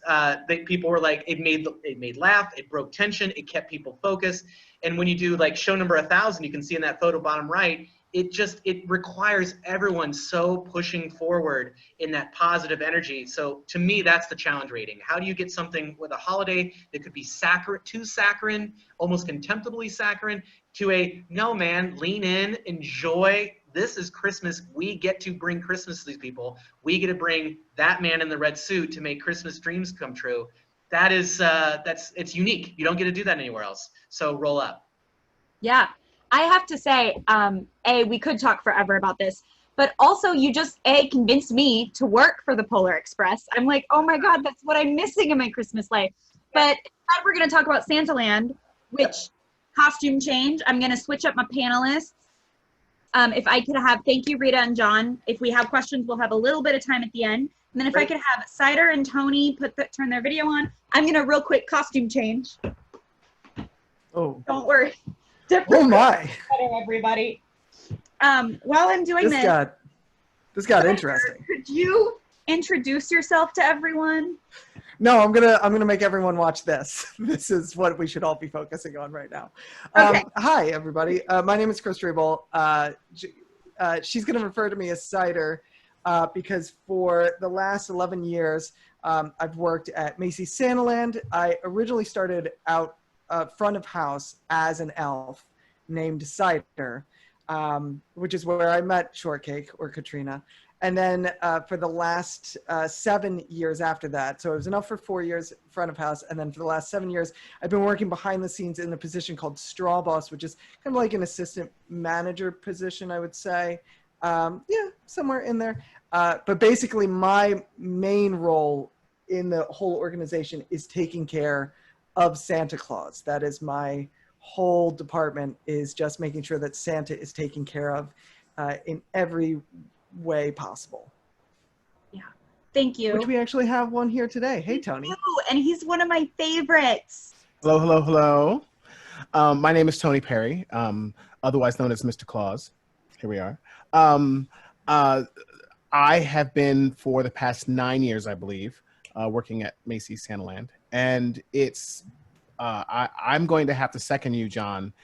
people were like, it made laugh, it broke tension, it kept people focused. And when you do like show number 1,000, you can see in that photo bottom right, it requires everyone so pushing forward in that positive energy. So to me, that's the challenge rating. How do you get something with a holiday that could be too saccharine, almost contemptibly saccharine, to a, no man, lean in, enjoy. This is Christmas. We get to bring Christmas to these people. We get to bring that man in the red suit to make Christmas dreams come true. That is, it's unique. You don't get to do that anywhere else. So roll up. Yeah. I have to say, we could talk forever about this, but also you just, convinced me to work for the Polar Express. I'm like, oh my God, that's what I'm missing in my Christmas life. But instead we're going to talk about Santaland, which costume change. I'm going to switch up my panelists. If I could have, thank you, Rita and John. If we have questions, we'll have a little bit of time at the end. And then if I could have Cider and Tony turn their video on, I'm going to real quick costume change. Oh. Don't worry. Oh my! Everybody. While I'm doing this got interesting. Could you introduce yourself to everyone? No, I'm gonna make everyone watch this. This is what we should all be focusing on right now. Okay. Hi, everybody. My name is Chris Triebel. She's gonna refer to me as Cider because for the last 11 years, I've worked at Macy's Santaland. I originally started out front of house as an elf named Cider, which is where I met Shortcake, or Katrina. And then for the last 7 years after that, so I was an elf for 4 years front of house, and then for the last 7 years, I've been working behind the scenes in a position called Straw Boss, which is kind of like an assistant manager position, I would say. Yeah, somewhere in there. But basically my main role in the whole organization is taking care of Santa Claus. That is my whole department, is just making sure that Santa is taken care of in every way possible. Yeah, thank you. Which we actually have one here today. Hey, Tony. And he's one of my favorites. Hello, hello, hello. My name is Tony Perry, otherwise known as Mr. Claus. Here we are. I have been for the past 9 years, I believe, working at Macy's Santaland. And it's, I'm going to have to second you, John.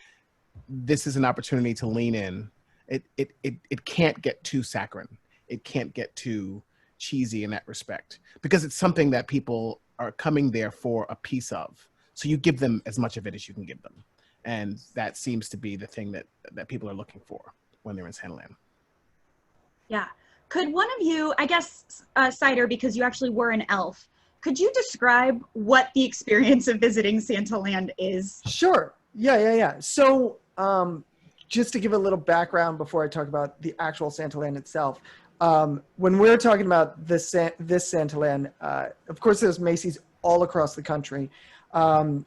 This is an opportunity to lean in. It can't get too saccharine. It can't get too cheesy in that respect, because it's something that people are coming there for a piece of. So you give them as much of it as you can give them. And that seems to be the thing that people are looking for when they're in Santaland. Yeah. Could one of you, I guess, Cider, because you actually were an elf, could you describe what the experience of visiting Santaland is? Sure. Yeah. So just to give a little background before I talk about the actual Santaland itself, when we're talking about this Santaland, of course, there's Macy's all across the country.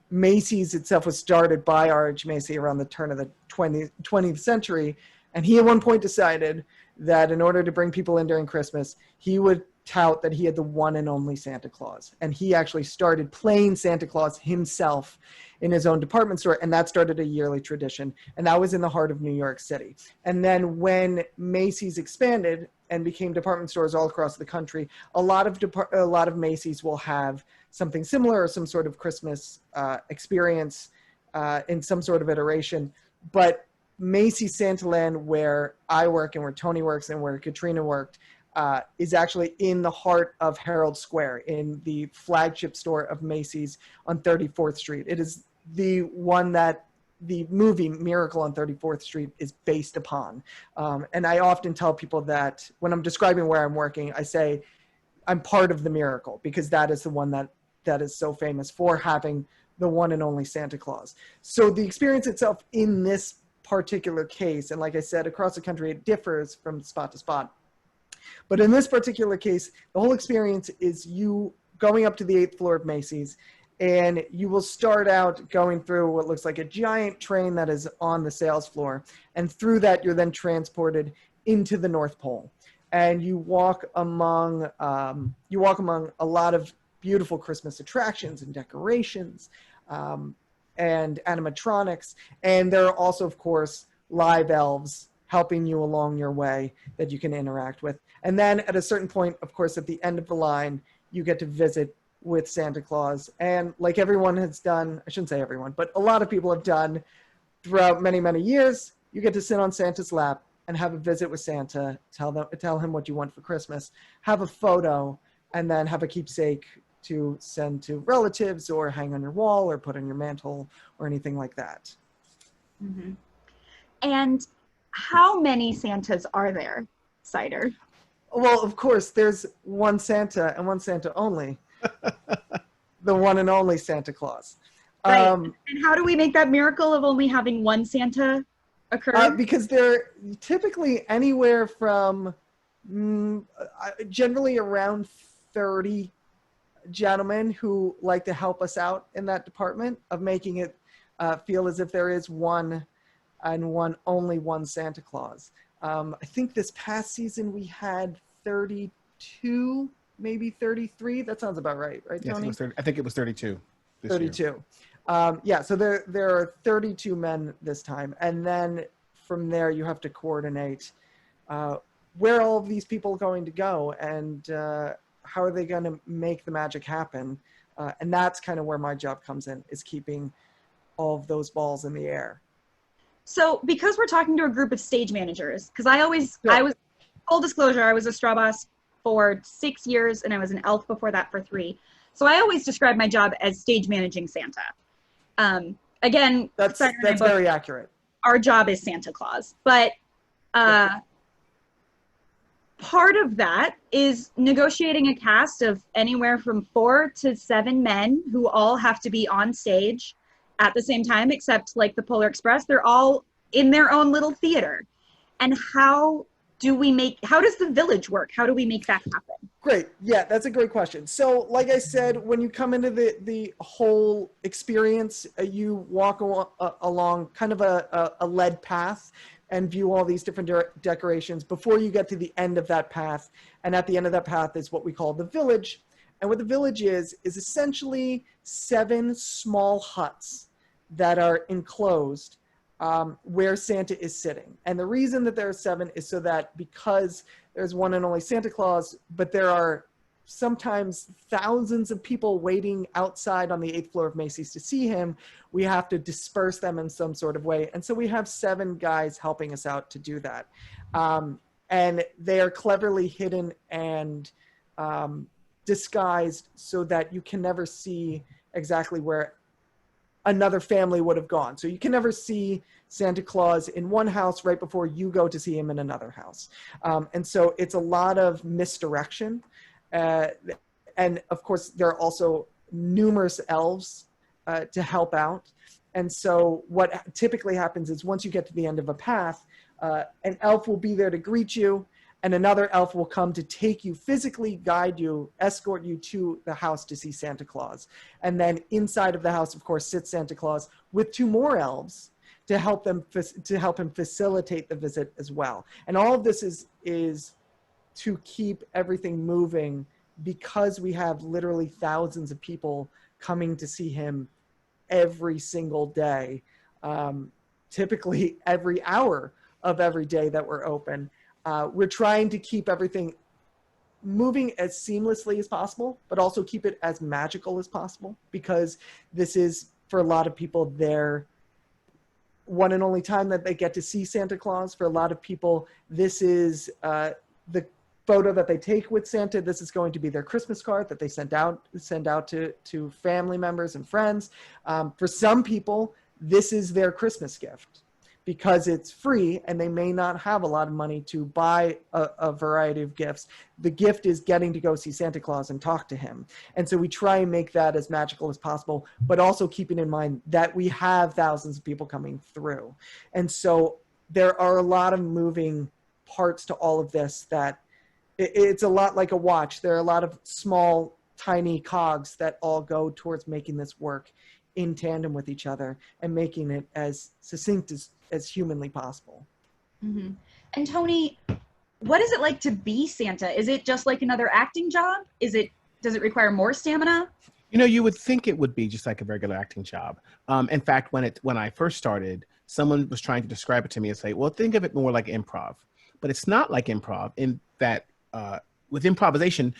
Macy's itself was started by R.H. Macy around the turn of the 20th century. And he at one point decided that in order to bring people in during Christmas, he would tout that he had the one and only Santa Claus. And he actually started playing Santa Claus himself in his own department store. And that started a yearly tradition. And that was in the heart of New York City. And then when Macy's expanded and became department stores all across the country, a lot of Macy's will have something similar or some sort of Christmas experience in some sort of iteration. But Macy's Santaland, where I work and where Tony works and where Katrina worked, is actually in the heart of Herald Square, in the flagship store of Macy's on 34th Street. It is the one that the movie Miracle on 34th Street is based upon. And I often tell people that when I'm describing where I'm working, I say I'm part of the miracle, because that is the one that is so famous for having the one and only Santa Claus. So the experience itself in this particular case, and like I said, across the country, it differs from spot to spot. But in this particular case, the whole experience is you going up to the 8th floor of Macy's, and you will start out going through what looks like a giant train that is on the sales floor. And through that, you're then transported into the North Pole. And you walk among a lot of beautiful Christmas attractions and decorations and animatronics. And there are also, of course, live elves helping you along your way that you can interact with. And then at a certain point, of course, at the end of the line, you get to visit with Santa Claus. And like everyone has done, I shouldn't say everyone, but a lot of people have done throughout many, many years, you get to sit on Santa's lap and have a visit with Santa, tell him what you want for Christmas, have a photo, and then have a keepsake to send to relatives or hang on your wall or put on your mantle or anything like that. Mm-hmm. And how many Santas are there, Cider? Well, of course, there's one Santa and one Santa only. The one and only Santa Claus. Right. And how do we make that miracle of only having one Santa occur? Because they're typically anywhere from generally around 30 gentlemen who like to help us out in that department of making it feel as if there is one and only one Santa Claus. I think this past season we had 32, maybe 33. That sounds about right, yes, Tony? I think it was 32 this 32. year. Yeah, so there are 32 men this time. And then from there, you have to coordinate where all of these people are going to go and how are they going to make the magic happen. And that's kind of where my job comes in, is keeping all of those balls in the air. So because we're talking to a group of stage managers, because I was, full disclosure, I was a straw boss for 6 years and I was an elf before that for 3. So I always describe my job as stage managing Santa. Again, that's very accurate. Our job is Santa Claus, but part of that is negotiating a cast of anywhere from 4 to 7 men who all have to be on stage at the same time, except like the Polar Express, they're all in their own little theater. And how does the village work? How do we make that happen? Great. Yeah, that's a great question. So like I said, when you come into the whole experience, you walk along kind of a led path and view all these different decorations before you get to the end of that path. And at the end of that path is what we call the village. And what the village is essentially 7 small huts that are enclosed where Santa is sitting. And the reason that there are 7 is so that because there's one and only Santa Claus, but there are sometimes thousands of people waiting outside on the 8th floor of Macy's to see him, we have to disperse them in some sort of way. And so we have 7 guys helping us out to do that. And they are cleverly hidden and disguised so that you can never see exactly where another family would have gone. So you can never see Santa Claus in one house right before you go to see him in another house. And so it's a lot of misdirection. And of course, there are also numerous elves to help out. And so what typically happens is once you get to the end of a path, an elf will be there to greet you, and another elf will come to take you, physically guide you, escort you to the house to see Santa Claus. And then inside of the house, of course, sits Santa Claus with 2 more elves to help him facilitate the visit as well. And all of this is to keep everything moving because we have literally thousands of people coming to see him every single day, typically every hour of every day that we're open. We're trying to keep everything moving as seamlessly as possible, but also keep it as magical as possible, because this is for a lot of people, their one and only time that they get to see Santa Claus. For a lot of people, this is the photo that they take with Santa. This is going to be their Christmas card that they send out to family members and friends. For some people, this is their Christmas gift because it's free and they may not have a lot of money to buy a variety of gifts. The gift is getting to go see Santa Claus and talk to him. And so we try and make that as magical as possible, but also keeping in mind that we have thousands of people coming through. And so there are a lot of moving parts to all of this that it's a lot like a watch. There are a lot of small, tiny cogs that all go towards making this work in tandem with each other and making it as succinct as humanly possible. Mm-hmm. And Tony, what is it like to be Santa? Is it just like another acting job? Does it require more stamina? You know, you would think it would be just like a regular acting job. In fact, when I first started, someone was trying to describe it to me and say, well, think of it more like improv. But it's not like improv in that with improvisation,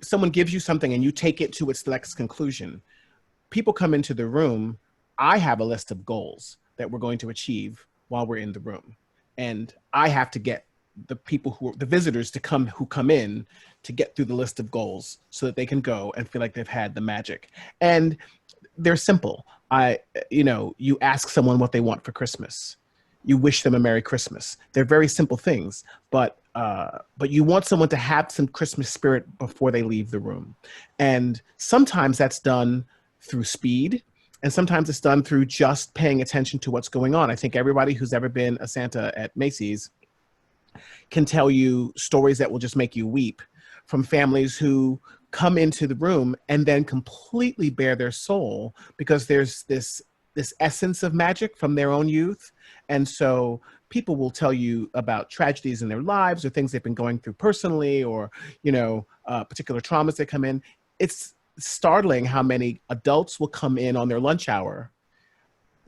someone gives you something and you take it to its next conclusion. People come into the room. I have a list of goals that we're going to achieve while we're in the room. And I have to get the visitors who come in to get through the list of goals so that they can go and feel like they've had the magic. And they're simple. You ask someone what they want for Christmas. You wish them a Merry Christmas. They're very simple things, but you want someone to have some Christmas spirit before they leave the room. And sometimes that's done through speed, and sometimes it's done through just paying attention to what's going on. I think everybody who's ever been a Santa at Macy's can tell you stories that will just make you weep from families who come into the room and then completely bare their soul because there's this essence of magic from their own youth. And so people will tell you about tragedies in their lives or things they've been going through personally, or, particular traumas that come in. It's startling how many adults will come in on their lunch hour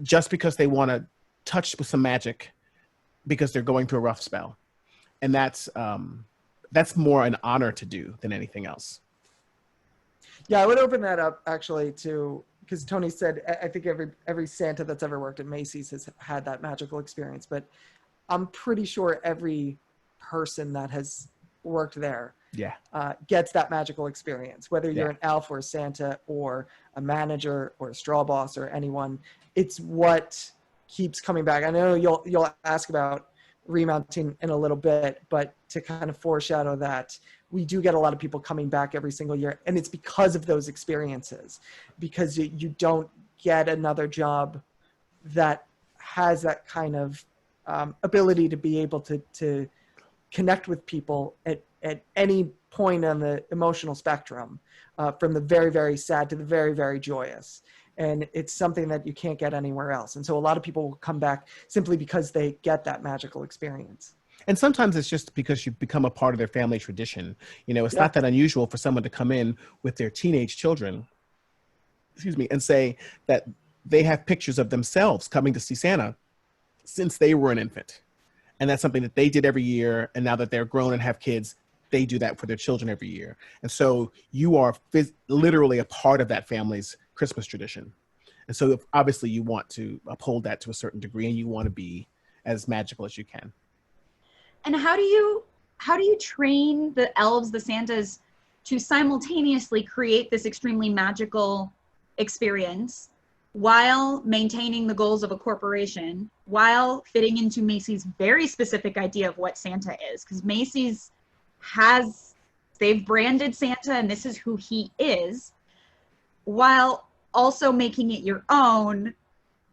just because they want to touch with some magic because they're going through a rough spell. And that's more an honor to do than anything else. Yeah, I would open that up actually to, because Tony said, I think every Santa that's ever worked at Macy's has had that magical experience, but I'm pretty sure every person that has worked there gets that magical experience, whether you're an elf or a Santa or a manager or a straw boss or anyone. It's what keeps coming back. I know you'll ask about remounting in a little bit, but to kind of foreshadow that, we do get a lot of people coming back every single year, and it's because of those experiences, because you don't get another job that has that kind of ability to be able to connect with people at any point on the emotional spectrum, from the very, very sad to the very, very joyous. And it's something that you can't get anywhere else. And so a lot of people will come back simply because they get that magical experience. And sometimes it's just because you've become a part of their family tradition. It's not that unusual for someone to come in with their teenage children, and say that they have pictures of themselves coming to see Santa since they were an infant. And that's something that they did every year. And now that they're grown and have kids, they do that for their children every year. And so you are literally a part of that family's Christmas tradition. And so obviously you want to uphold that to a certain degree, and you want to be as magical as you can. And how do you train the elves, the Santas, to simultaneously create this extremely magical experience while maintaining the goals of a corporation, while fitting into Macy's very specific idea of what Santa is? Because Macy's they've branded Santa and this is who he is, while also making it your own,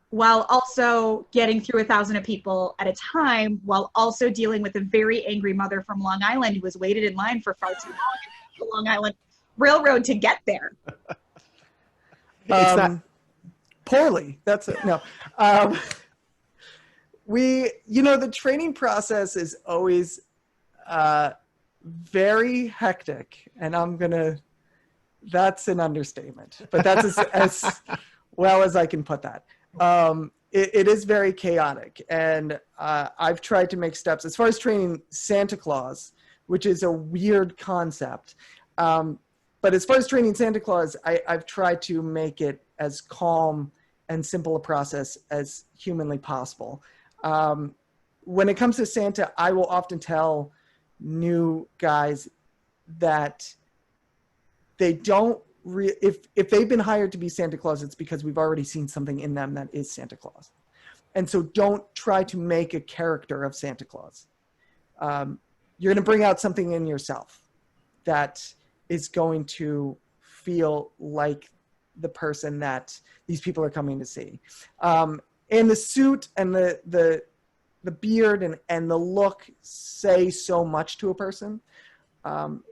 while also getting through 1,000 people at a time, while also dealing with a very angry mother from Long Island who was waited in line for far too long at the Long Island Railroad to get there. It's not poorly. That's it. No. The training process is always very hectic, and that's an understatement, but that's as well as I can put that. It is very chaotic, and I've tried to make steps as far as training Santa Claus, which is a weird concept. But as far as training Santa Claus, I've tried to make it as calm and simple a process as humanly possible. When it comes to Santa, I will often tell new guys that they don't if they've been hired to be Santa Claus, it's because we've already seen something in them that is Santa Claus. And so don't try to make a character of Santa Claus. You're going to bring out something in yourself that is going to feel like the person that these people are coming to see. And the suit and the beard and the look say so much to a person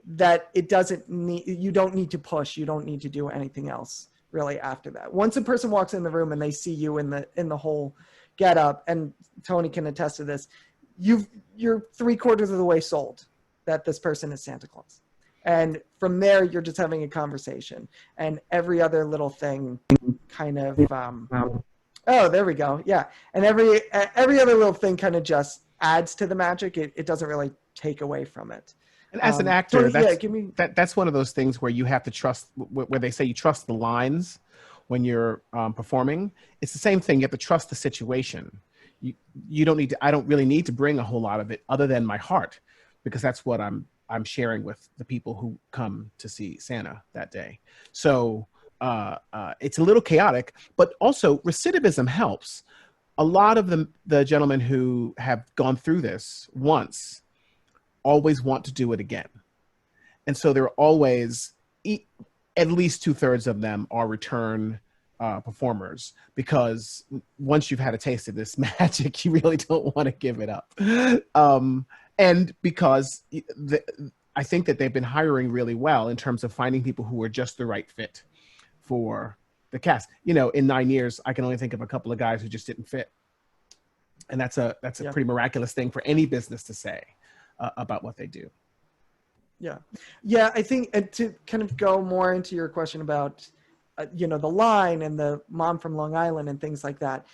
that it doesn't need, you don't need to push, you don't need to do anything else really after that. Once a person walks in the room and they see you in the whole get up, and Tony can attest to this, you're 3/4 of the way sold that this person is Santa Claus. And from there, you're just having a conversation, and every other little thing kind of, oh, there we go. Yeah. And every other little thing kind of just adds to the magic. It doesn't really take away from it. And as an actor, Tony, that's one of those things where you have to trust, where they say you trust the lines when you're performing. It's the same thing. You have to trust the situation. You don't need to, I don't really need to bring a whole lot of it other than my heart, because that's what I'm sharing with the people who come to see Santa that day. So it's a little chaotic, but also recidivism helps. A lot of the gentlemen who have gone through this once always want to do it again. And so they're always, at least 2/3 of them are return performers, because once you've had a taste of this magic, you really don't want to give it up. And because I think that they've been hiring really well in terms of finding people who are just the right fit for the cast. You know, in 9 years, I can only think of a couple of guys who just didn't fit. And that's a pretty miraculous thing for any business to say about what they do. Yeah. Yeah, I think, and to kind of go more into your question about, the line and the mom from Long Island and things like that.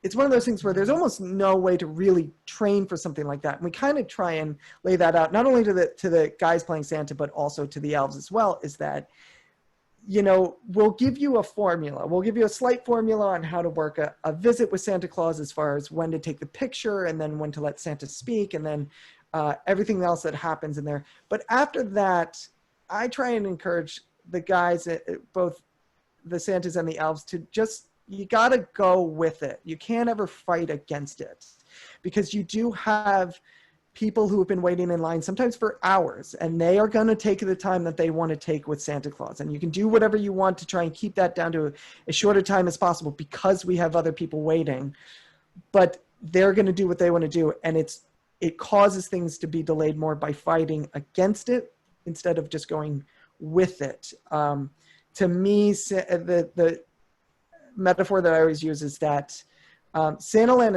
It's one of those things where there's almost no way to really train for something like that. And we kind of try and lay that out, not only to the guys playing Santa, but also to the elves as well, is that, we'll give you a formula. We'll give you a slight formula on how to work a visit with Santa Claus, as far as when to take the picture and then when to let Santa speak, and then everything else that happens in there. But after that, I try and encourage the guys, both the Santas and the elves, to just, you got to go with it. You can't ever fight against it, because you do have people who have been waiting in line sometimes for hours, and they are going to take the time that they want to take with Santa Claus. And you can do whatever you want to try and keep that down to as short a time as possible, because we have other people waiting. But they're going to do what they want to do, and it causes things to be delayed more by fighting against it instead of just going with it. To me, the metaphor that I always use is that Santaland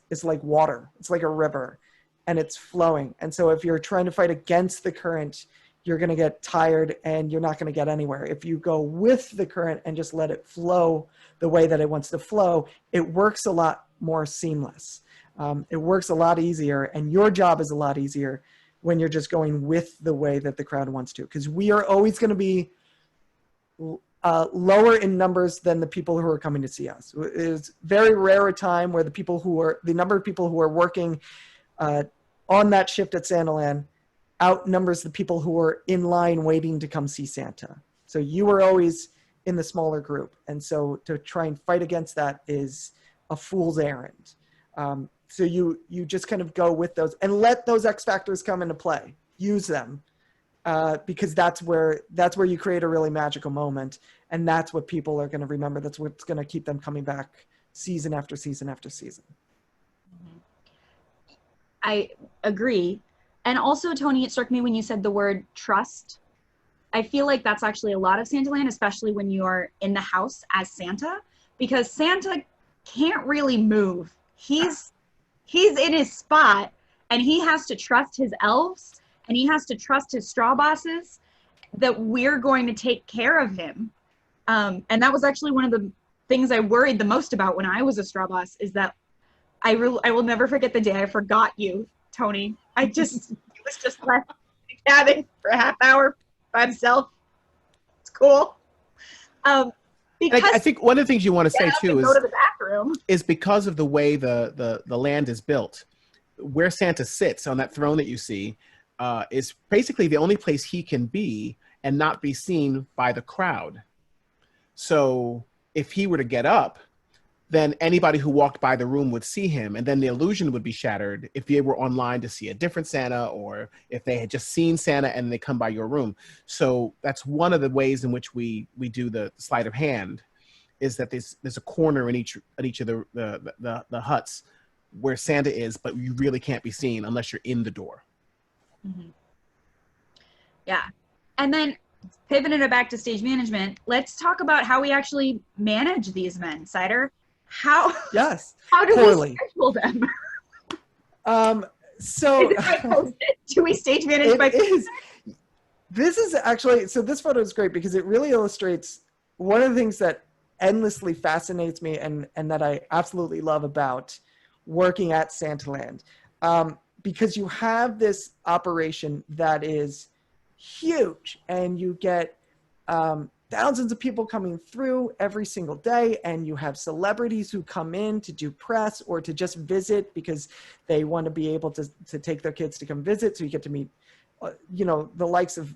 is like water. It's like a river, and it's flowing. And so if you're trying to fight against the current, you're going to get tired and you're not going to get anywhere. If you go with the current and just let it flow the way that it wants to flow, it works a lot more seamless. It works a lot easier, and your job is a lot easier when you're just going with the way that the crowd wants to, because we are always going to be lower in numbers than the people who are coming to see us. It's very rare a time where the number of people who are working on that shift at Santaland outnumbers the people who are in line waiting to come see Santa. So you are always in the smaller group. And so to try and fight against that is a fool's errand. So you just kind of go with those and let those X factors come into play. Use them. Because that's where you create a really magical moment, and that's what people are going to remember. That's what's going to keep them coming back season after season after season. I agree. And also, Tony, it struck me when you said the word trust. I feel like that's actually a lot of Santaland, especially when you are in the house as Santa, because Santa can't really move. He's in his spot, and he has to trust his elves, and he has to trust his straw bosses that we're going to take care of him. And that was actually one of the things I worried the most about when I was a straw boss, is that I will never forget the day I forgot you, Tony. He was just left in the cabin for a half hour by himself. It's cool. because I think one of the things you want to say get up too and go to the bathroom. is because of the way the land is built, where Santa sits on that throne that you see, is basically the only place he can be and not be seen by the crowd. So if he were to get up, then anybody who walked by the room would see him, and then the illusion would be shattered if they were online to see a different Santa, or if they had just seen Santa and they come by your room. So that's one of the ways in which we do the sleight of hand, is that there's a corner in each of the huts where Santa is, but you really can't be seen unless you're in the door. Mm-hmm. Yeah. And then pivoting it back to stage management, let's talk about how we actually manage these men. Cider, how do poorly. we schedule them? So Is it by post-it? Do we stage manage by post-it? This is actually, so this photo is great because it really illustrates one of the things that endlessly fascinates me and that I absolutely love about working at Santaland. Because you have this operation that is huge, and you get thousands of people coming through every single day, and you have celebrities who come in to do press or to just visit because they want to be able to take their kids to come visit. So you get to meet, the likes of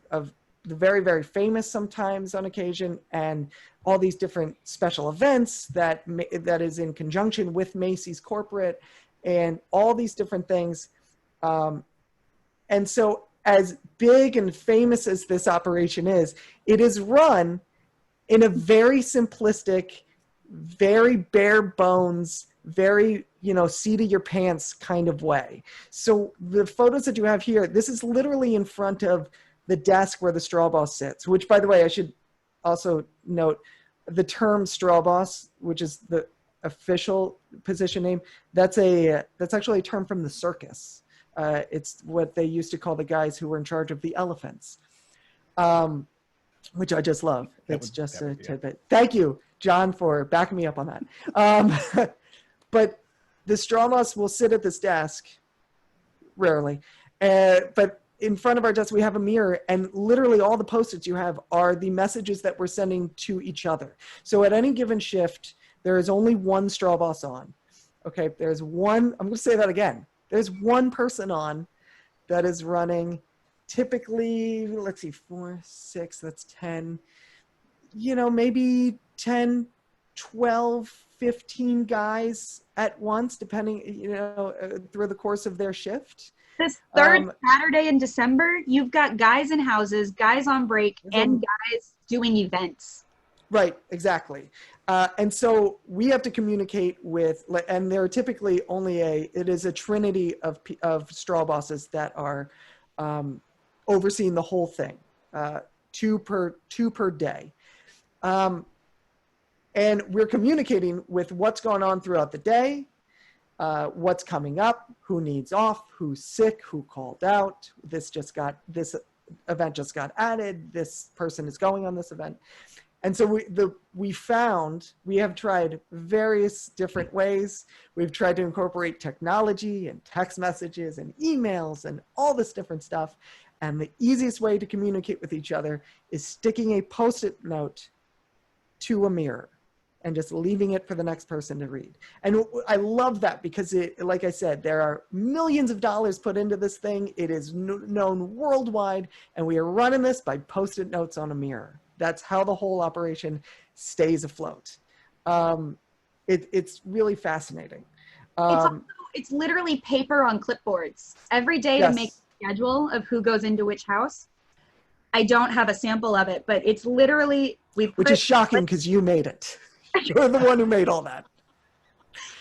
the very, very famous sometimes on occasion, and all these different special events that is in conjunction with Macy's corporate and all these different things. And so as big and famous as this operation is, it is run in a very simplistic, very bare bones, very, seat of your pants kind of way. So the photos that you have here, this is literally in front of the desk where the straw boss sits, which, by the way, I should also note, the term straw boss, which is the official position name, that's actually a term from the circus. It's what they used to call the guys who were in charge of the elephants, which I just love. It's just a tidbit. Thank you, John, for backing me up on that. But the straw boss will sit at this desk, rarely, but in front of our desk, we have a mirror, and literally all the Post-its you have are the messages that we're sending to each other. So at any given shift, there is only one straw boss on. Okay, there's one, I'm going to say that again. There's one person on that is running typically, let's see, 4, 6, that's 10, maybe 10, 12, 15 guys at once, depending, through the course of their shift. This third Saturday in December, you've got guys in houses, guys on break, and guys doing events. Right, exactly. And so we have to communicate with, and there are typically only it is a trinity of straw bosses that are overseeing the whole thing, two per day. And we're communicating with what's going on throughout the day, what's coming up, who needs off, who's sick, who called out, this event just got added, this person is going on this event. And so we have tried various different ways. We've tried to incorporate technology and text messages and emails and all this different stuff. And the easiest way to communicate with each other is sticking a Post-it note to a mirror and just leaving it for the next person to read. And I love that because, like I said, there are millions of dollars put into this thing. It is known worldwide, and we are running this by Post-it notes on a mirror. That's how the whole operation stays afloat. It's really fascinating. It's literally paper on clipboards. Every day to make a schedule of who goes into which house. I don't have a sample of it, but it's literally, which is shocking because you made it. You're the one who made all that.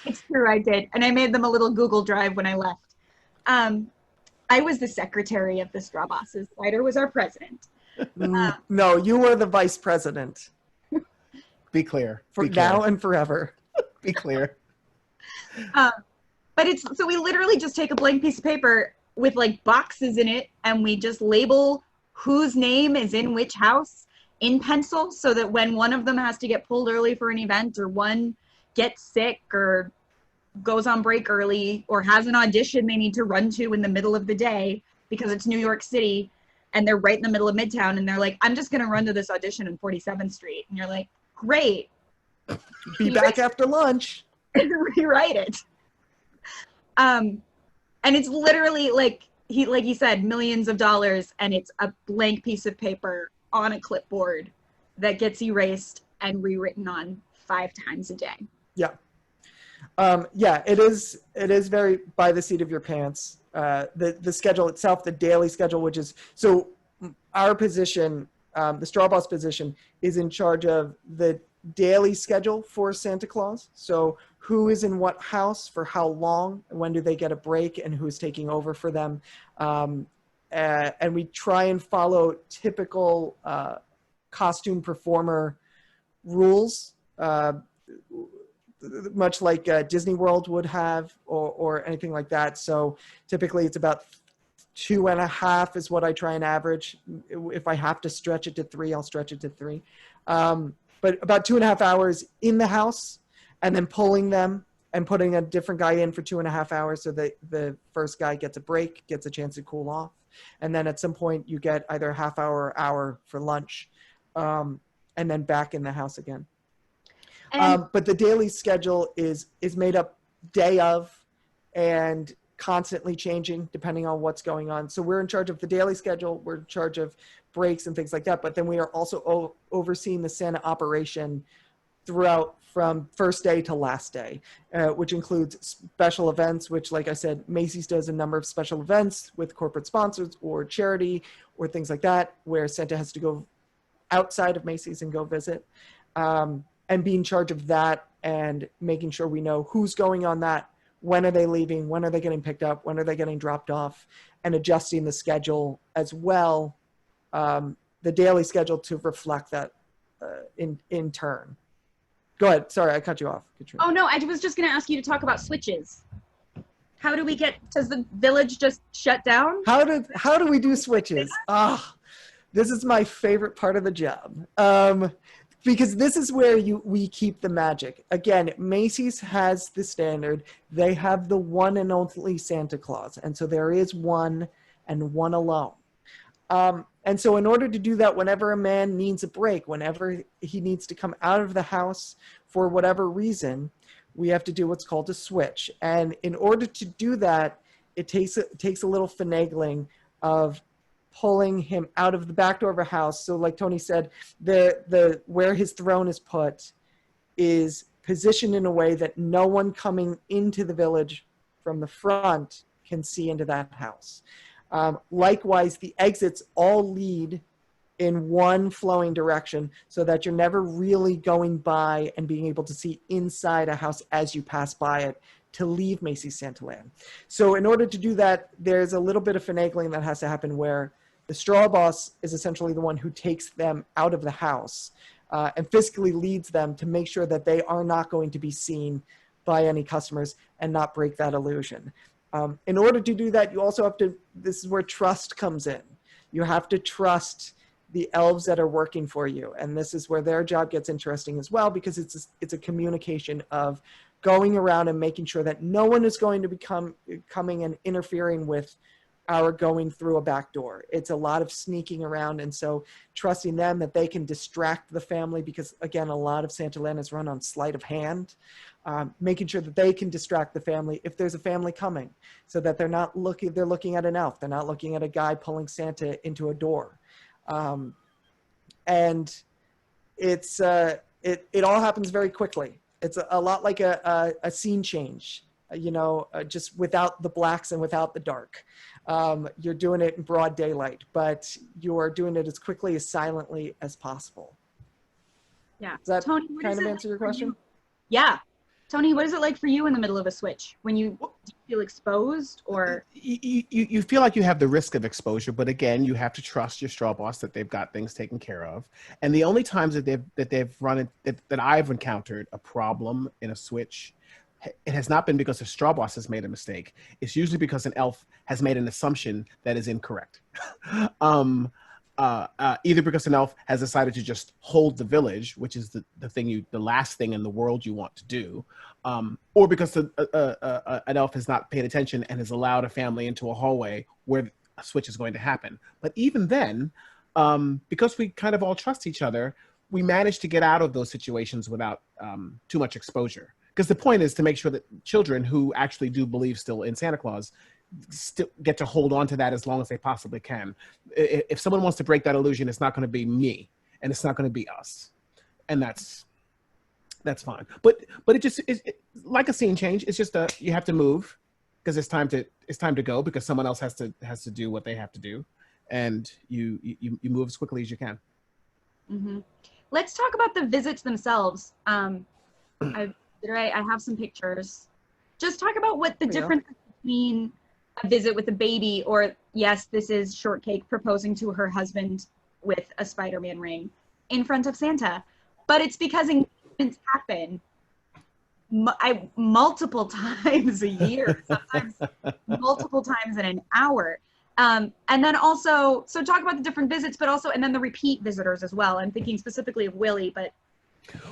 It's true, I did. And I made them a little Google Drive when I left. I was the secretary of the straw bosses. Slider was our president. No, you were the vice president. Be clear. For now and forever. Be clear. But so we literally just take a blank piece of paper with like boxes in it, and we just label whose name is in which house in pencil, so that when one of them has to get pulled early for an event, or one gets sick or goes on break early or has an audition they need to run to in the middle of the day because it's New York City and they're right in the middle of Midtown, and they're like, I'm just going to run to this audition in 47th Street. And you're like, great. Be back after lunch. Rewrite it. And it's literally like he said, millions of dollars, and it's a blank piece of paper on a clipboard that gets erased and rewritten on 5 times a day. Yeah. Yeah, it is very by the seat of your pants. The schedule itself, the daily schedule, which is, so our position, the straw boss position, is in charge of the daily schedule for Santa Claus. So who is in what house for how long, when do they get a break, and who's taking over for them. And we try and follow typical costume performer rules, much like Disney World would have, or anything like that. So typically it's about 2.5 is what I try and average. If I have to stretch it to 3, I'll stretch it to 3. But about 2.5 hours in the house, and then pulling them and putting a different guy in for 2.5 hours so that the first guy gets a break, gets a chance to cool off. And then at some point you get either a half hour or hour for lunch, and then back in the house again. But the daily schedule is made up day of and constantly changing depending on what's going on. So we're in charge of the daily schedule. We're in charge of breaks and things like that. But then we are also overseeing the Santa operation throughout from first day to last day, which includes special events, which, like I said, Macy's does a number of special events with corporate sponsors or charity or things like that, where Santa has to go outside of Macy's and go visit. And be in charge of that and making sure we know who's going on that, when are they leaving, when are they getting picked up, when are they getting dropped off, and adjusting the schedule as well, the daily schedule to reflect that in turn. Go ahead. Sorry, I cut you off, Katrina. Oh, no, I was just going to ask you to talk about switches. How do we does the village just shut down? How do we do switches? This is my favorite part of the job. Because this is where we keep the magic. Again, Macy's has the standard. They have the one and only Santa Claus. And so there is one and one alone. And so in order to do that, whenever a man needs a break, whenever he needs to come out of the house for whatever reason, we have to do what's called a switch. And in order to do that, it takes a little finagling of pulling him out of the back door of a house. So like Tony said, the where his throne is put is positioned in a way that no one coming into the village from the front can see into that house. Likewise, the exits all lead in one flowing direction so that you're never really going by and being able to see inside a house as you pass by it to leave Macy's Santaland. So in order to do that, there's a little bit of finagling that has to happen where the straw boss is essentially the one who takes them out of the house and physically leads them to make sure that they are not going to be seen by any customers and not break that illusion. In order to do that, you also have to, this is where trust comes in. You have to trust the elves that are working for you. And this is where their job gets interesting as well, because it's a communication of going around and making sure that no one is going to be coming and interfering with our going through a back door. It's a lot of sneaking around. And so trusting them that they can distract the family, because again, a lot of Santaland is run on sleight of hand, making sure that they can distract the family if there's a family coming, so that they're looking at an elf. They're not looking at a guy pulling Santa into a door. And it's, it all happens very quickly. It's a lot like a scene change, just without the blacks and without the dark. You're doing it in broad daylight, but you're doing it as quickly as silently as possible. Yeah. Does that Tony, kind of answer your question? Yeah. Tony, what is it like for you in the middle of a switch? When do you feel exposed, or? You feel like you have the risk of exposure, but again, you have to trust your straw boss that they've got things taken care of. And the only times that they've run it, that I've encountered a problem in a switch, it has not been because the straw boss has made a mistake. It's usually because an elf has made an assumption that is incorrect. Either because an elf has decided to just hold the village, which is the last thing in the world you want to do, or because an elf has not paid attention and has allowed a family into a hallway where a switch is going to happen. But even then, because we kind of all trust each other, we manage to get out of those situations without too much exposure. Because the point is to make sure that children who actually do believe still in Santa Claus still get to hold on to that as long as they possibly can. If someone wants to break that illusion, it's not going to be me, and it's not going to be us, and that's fine. But it just is like a scene change. It's just you have to move because it's time to go because someone else has to do what they have to do, and you move as quickly as you can. Mm-hmm. Let's talk about the visits themselves. I have some pictures. Just talk about what the difference between a visit with a baby or, yes, this is Shortcake proposing to her husband with a Spider-Man ring in front of Santa. But it's because engagements happen multiple times a year, sometimes multiple times in an hour. And then also, so talk about the different visits, but also, and then the repeat visitors as well. I'm thinking specifically of Willie, but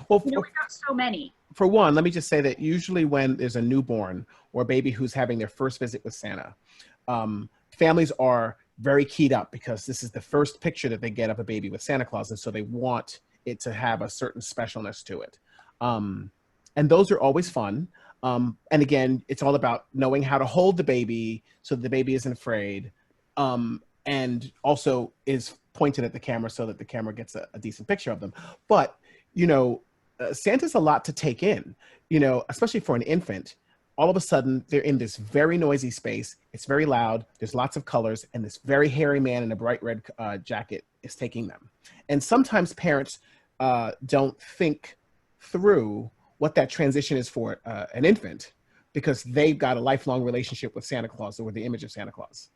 well, we got so many. For one, let me just say that usually when there's a newborn or a baby who's having their first visit with Santa, families are very keyed up because this is the first picture that they get of a baby with Santa Claus. And so they want it to have a certain specialness to it. And those are always fun. And again, it's all about knowing how to hold the baby so that the baby isn't afraid. And also is pointed at the camera so that the camera gets a decent picture of them. But, Santa's a lot to take in, especially for an infant. All of a sudden, they're in this very noisy space. It's very loud. There's lots of colors. And this very hairy man in a bright red jacket is taking them. And sometimes parents don't think through what that transition is for an infant because they've got a lifelong relationship with Santa Claus or with the image of Santa Claus.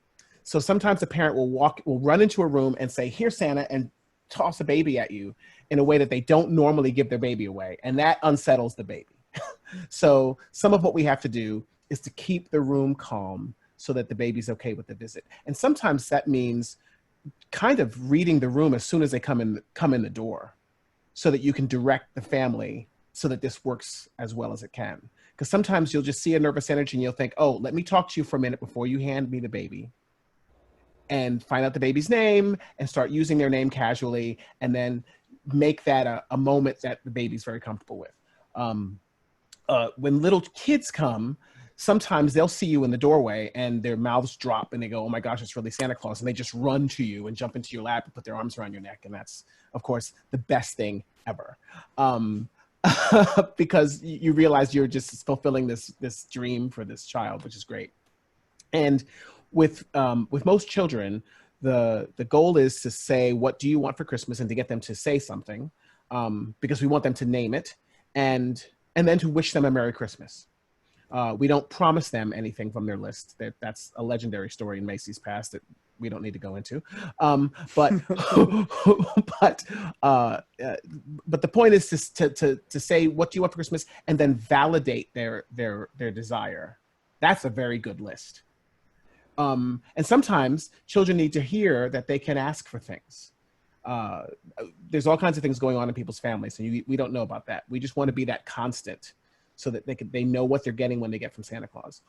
So sometimes a parent will run into a room and say, "Here, Santa," and toss a baby at you in a way that they don't normally give their baby away. And that unsettles the baby. So some of what we have to do is to keep the room calm so that the baby's okay with the visit. And sometimes that means kind of reading the room as soon as they come in the door so that you can direct the family so that this works as well as it can. Because sometimes you'll just see a nervous energy and you'll think, "Oh, let me talk to you for a minute before you hand me the baby," and find out the baby's name and start using their name casually and then make that a moment that the baby's very comfortable with. When little kids come, sometimes they'll see you in the doorway and their mouths drop and they go, "Oh my gosh, it's really Santa Claus." And they just run to you and jump into your lap and put their arms around your neck. And that's, of course, the best thing ever. Because you realize you're just fulfilling this dream for this child, which is great. And with most children, the goal is to say, "What do you want for Christmas?" and to get them to say something, because we want them to name it, and then to wish them a Merry Christmas. We don't promise them anything from their list. That's a legendary story in Macy's past that we don't need to go into. But the point is to say, "What do you want for Christmas?" and then validate their desire. That's a very good list. And sometimes children need to hear that they can ask for things. There's all kinds of things going on in people's families, and we don't know about that. We just want to be that constant so that they know what they're getting when they get from Santa Claus.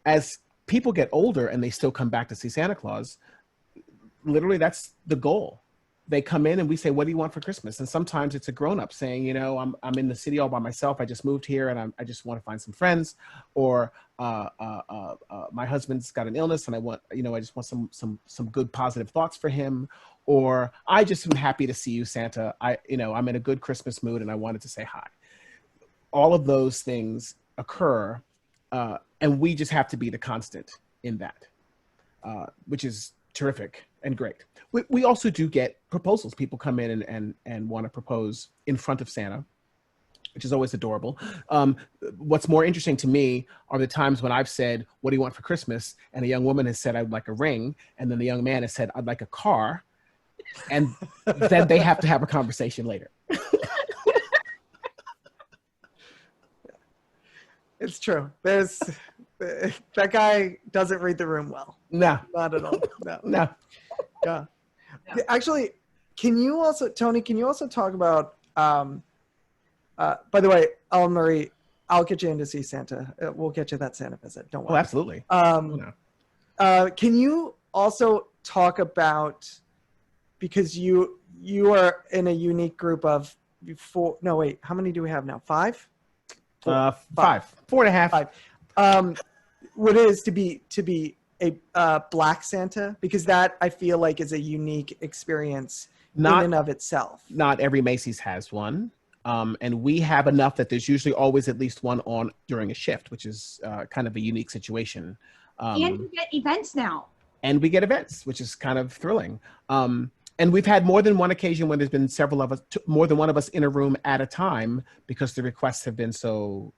As people get older and they still come back to see Santa Claus, literally that's the goal. They come in and we say, "What do you want for Christmas?" And sometimes it's a grown-up saying, I'm in the city all by myself. I just moved here and I just want to find some friends. Or my husband's got an illness and I just want some good positive thoughts for him. Or I just am happy to see you, Santa. I'm in a good Christmas mood and I wanted to say hi. All of those things occur, and we just have to be the constant in that, which is terrific and great. We also do get proposals. People come in and want to propose in front of Santa, which is always adorable. What's more interesting to me are the times when I've said, "What do you want for Christmas?" And a young woman has said, "I'd like a ring." And then the young man has said, "I'd like a car." And then they have to have a conversation later. It's true. That guy doesn't read the room well. No. Not at all. No. Yeah. Actually, Tony, can you also talk about, by the way, Ellen Marie, I'll get you in to see Santa. We'll get you that Santa visit. Don't worry. Oh, absolutely. Can you also talk about because you are in a unique group of no, wait, how many do we have now? Five? Five. 4.5. Five. What it is to be a Black Santa, because that I feel like is a unique experience in and of itself. Not every Macy's has one. And we have enough that there's usually always at least one on during a shift, which is kind of a unique situation. And you get events now. And we get events, which is kind of thrilling. And we've had more than one occasion when there's been several of us, more than one of us in a room at a time, because the requests have been so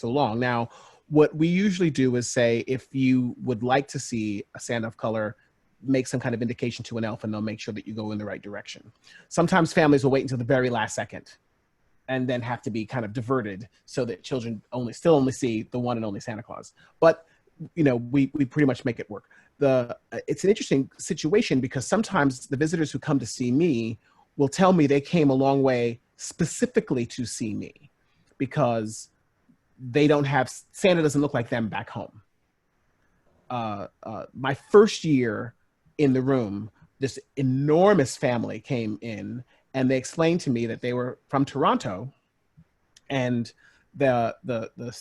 long. Now, what we usually do is say, if you would like to see a Santa of color, make some kind of indication to an elf and they'll make sure that you go in the right direction. Sometimes families will wait until the very last second and then have to be kind of diverted so that children still only see the one and only Santa Claus. But, you know, we pretty much make it work. It's an interesting situation because sometimes the visitors who come to see me will tell me they came a long way specifically to see me because they don't have, Santa doesn't look like them back home. My first year in the room, this enormous family came in and they explained to me that they were from Toronto, and the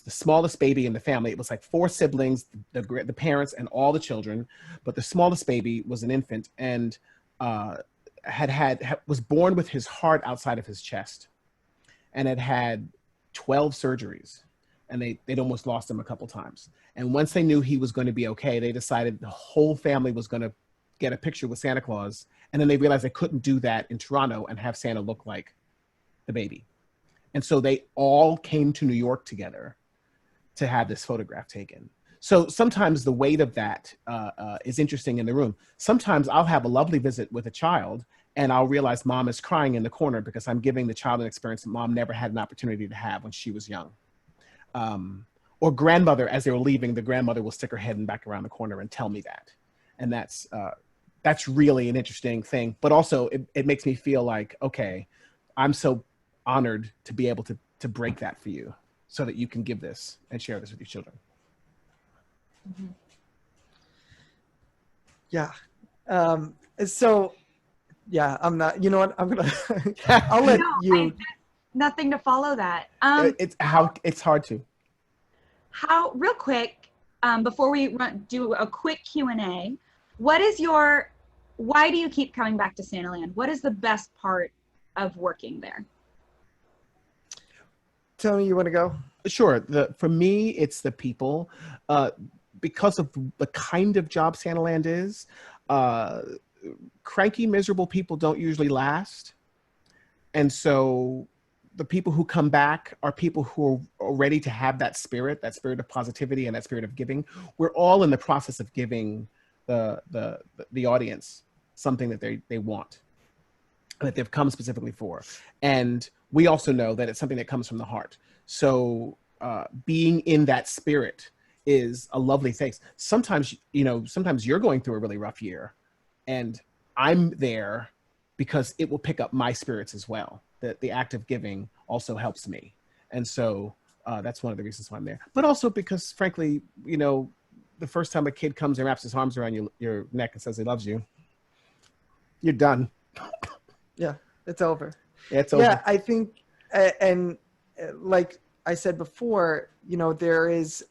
smallest baby in the family, it was like 4 siblings, the parents and all the children, but the smallest baby was an infant and was born with his heart outside of his chest and had 12 surgeries, and they'd almost lost him a couple times. And once they knew he was going to be okay, they decided the whole family was going to get a picture with Santa Claus. And then they realized they couldn't do that in Toronto and have Santa look like the baby. And so they all came to New York together to have this photograph taken. So sometimes the weight of that is interesting in the room. Sometimes I'll have a lovely visit with a child and I'll realize mom is crying in the corner because I'm giving the child an experience that mom never had an opportunity to have when she was young. Or grandmother, as they were leaving, the grandmother will stick her head back around the corner and tell me that. And that's really an interesting thing. But also it makes me feel like, okay, I'm so honored to be able to break that for you so that you can give this and share this with your children. Mm-hmm. Yeah. So yeah, I'm not, you know what, I'm gonna, I'll let you. Nothing to follow that. It's hard to. Real quick, before we do a quick Q&A, why do you keep coming back to Santaland? What is the best part of working there? Tony, you want to go? Sure. For me, it's the people. Because of the kind of job Santaland is, cranky, miserable people don't usually last. And so the people who come back are people who are ready to have that spirit of positivity and that spirit of giving. We're all in the process of giving the audience something that they want, that they've come specifically for. And we also know that it's something that comes from the heart. So being in that spirit is a lovely thing. Sometimes you're going through a really rough year and I'm there because it will pick up my spirits as well. The act of giving also helps me. And so that's one of the reasons why I'm there. But also because, frankly, the first time a kid comes and wraps his arms around your neck and says he loves you, you're done. Yeah, it's over. It's over. Yeah, I think, and like I said before, there is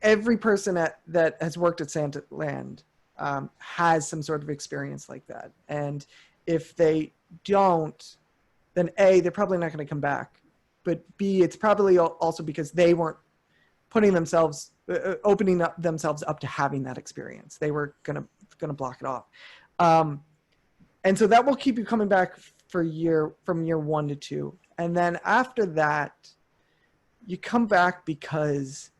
every person that has worked at Santaland has some sort of experience like that. And if they don't, then A, they're probably not going to come back. But B, it's probably also because they weren't putting themselves, opening up themselves up to having that experience. They were gonna block it off. And so that will keep you coming back from year 1 to 2. And then after that, you come back because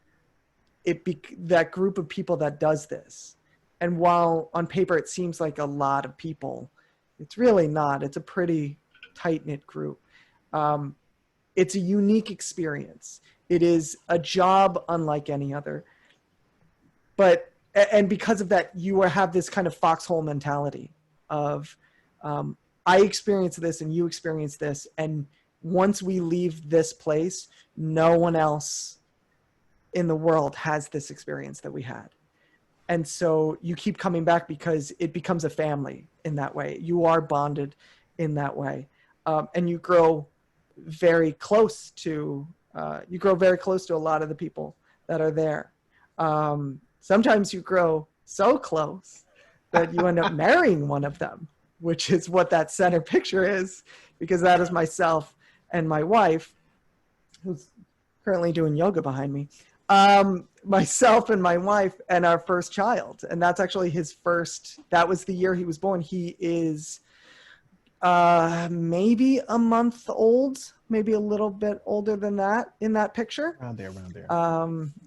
that group of people that does this. And while on paper it seems like a lot of people, it's really not. It's a pretty tight-knit group. It's a unique experience. It is a job unlike any other. And because of that, you have this kind of foxhole mentality of, I experience this and you experience this. And once we leave this place, no one else in the world has this experience that we had. And so you keep coming back because it becomes a family in that way. You are bonded in that way. And you grow very close to a lot of the people that are there. Sometimes you grow so close that you end up marrying one of them, which is what that center picture is, because that is myself and my wife, who's currently doing yoga behind me. Myself and my wife and our first child. And that's actually that was the year he was born. He is maybe a month old, maybe a little bit older than that in that picture. Around there.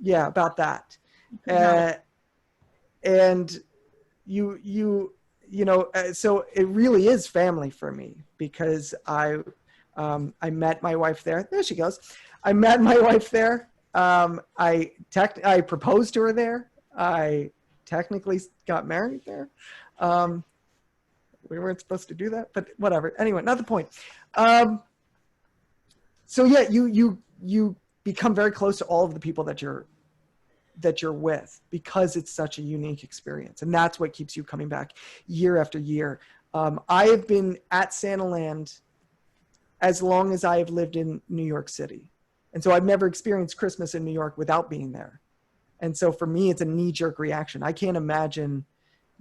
Yeah, about that. And so it really is family for me, because I met my wife there. There she goes. I met my wife there. I proposed to her there. I technically got married there. We weren't supposed to do that, but whatever. Anyway, not the point. So yeah, you become very close to all of the people that you're with, because it's such a unique experience, and that's what keeps you coming back year after year. I have been at Santaland as long as I have lived in New York City. And so I've never experienced Christmas in New York without being there. And so for me, it's a knee-jerk reaction. I can't imagine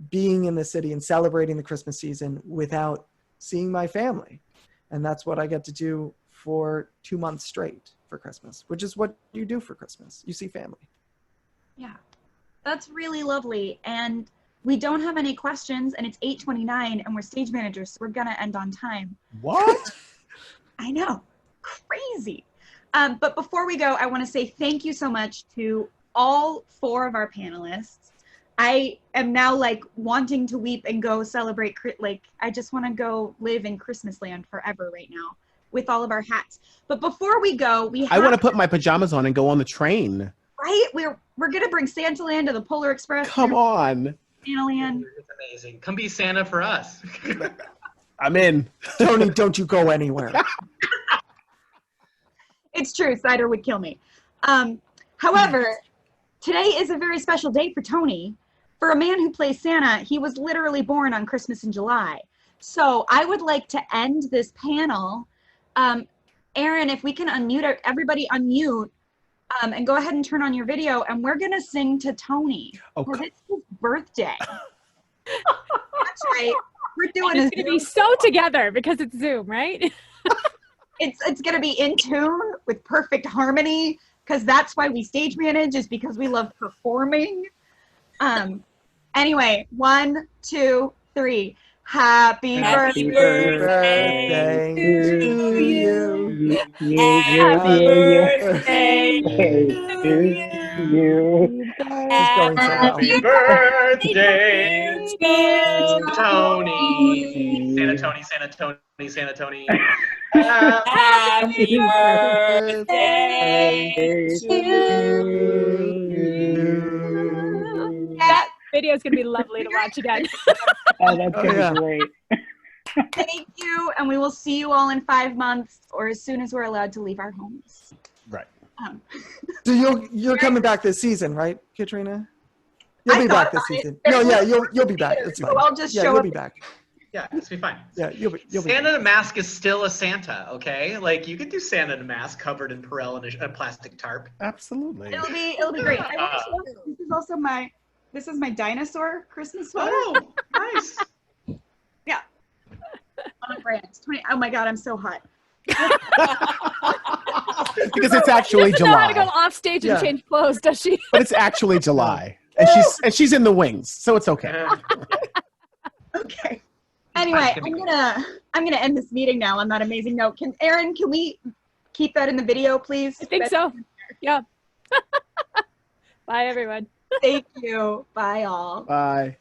being in the city and celebrating the Christmas season without seeing my family. And that's what I get to do for 2 months straight for Christmas, which is what you do for Christmas. You see family. Yeah, that's really lovely. And we don't have any questions, and it's 8:29, and we're stage managers, so we're gonna end on time. What? I know, crazy. But before we go, I want to say thank you so much to all 4 of our panelists. I am now like wanting to weep and go celebrate, like I just want to go live in Christmas land forever right now with all of our hats. But before we go, I want to put my pajamas on and go on the train. Right? We're gonna bring Santaland to the Polar Express. Come on. Santaland. It's amazing. Come be Santa for us. I'm in. Tony, don't you go anywhere. It's true. Cider would kill me. However, today is a very special day for Tony. For a man who plays Santa, he was literally born on Christmas in July. So I would like to end this panel. Erin, if we can unmute, everybody unmute, and go ahead and turn on your video, and we're going to sing to Tony. Because it's his birthday. That's right. We're doing It's going to be so together because it's Zoom, right? It's going to be in tune with perfect harmony, because that's why we stage manage, is because we love performing. Anyway, 1, 2, 3. Happy birthday to you. Happy birthday to you. Happy birthday, Tony. Santa Tony. Happy birthday to you. That video is going to be lovely to watch again. Oh, that's going to be great. Thank you, and we will see you all in 5 months, or as soon as we're allowed to leave our homes. Right. So you're coming back this season, right, Katrina? You'll be back this season. No, yeah, you'll be back. It's fine. So I'll just show you'll up. be back. Yeah, it's be fine. Yeah, you'll be Santa in a mask is still a Santa, okay? Like, you can do Santa in a mask covered in Perel and a plastic tarp. Absolutely. It'll be great. I want to show you. This is also this is my dinosaur Christmas sweater. Oh, nice. Yeah. On brand. 20. Oh my God, I'm so hot. Because it's actually She doesn't know how to go July. off stage and change clothes, does she? But it's actually July. And she's in the wings, so it's okay. Okay. Anyway, I'm gonna end this meeting now on that amazing note. Erin, can we keep that in the video, please? I think so. Yeah. Bye, everyone. Thank you. Bye, all. Bye.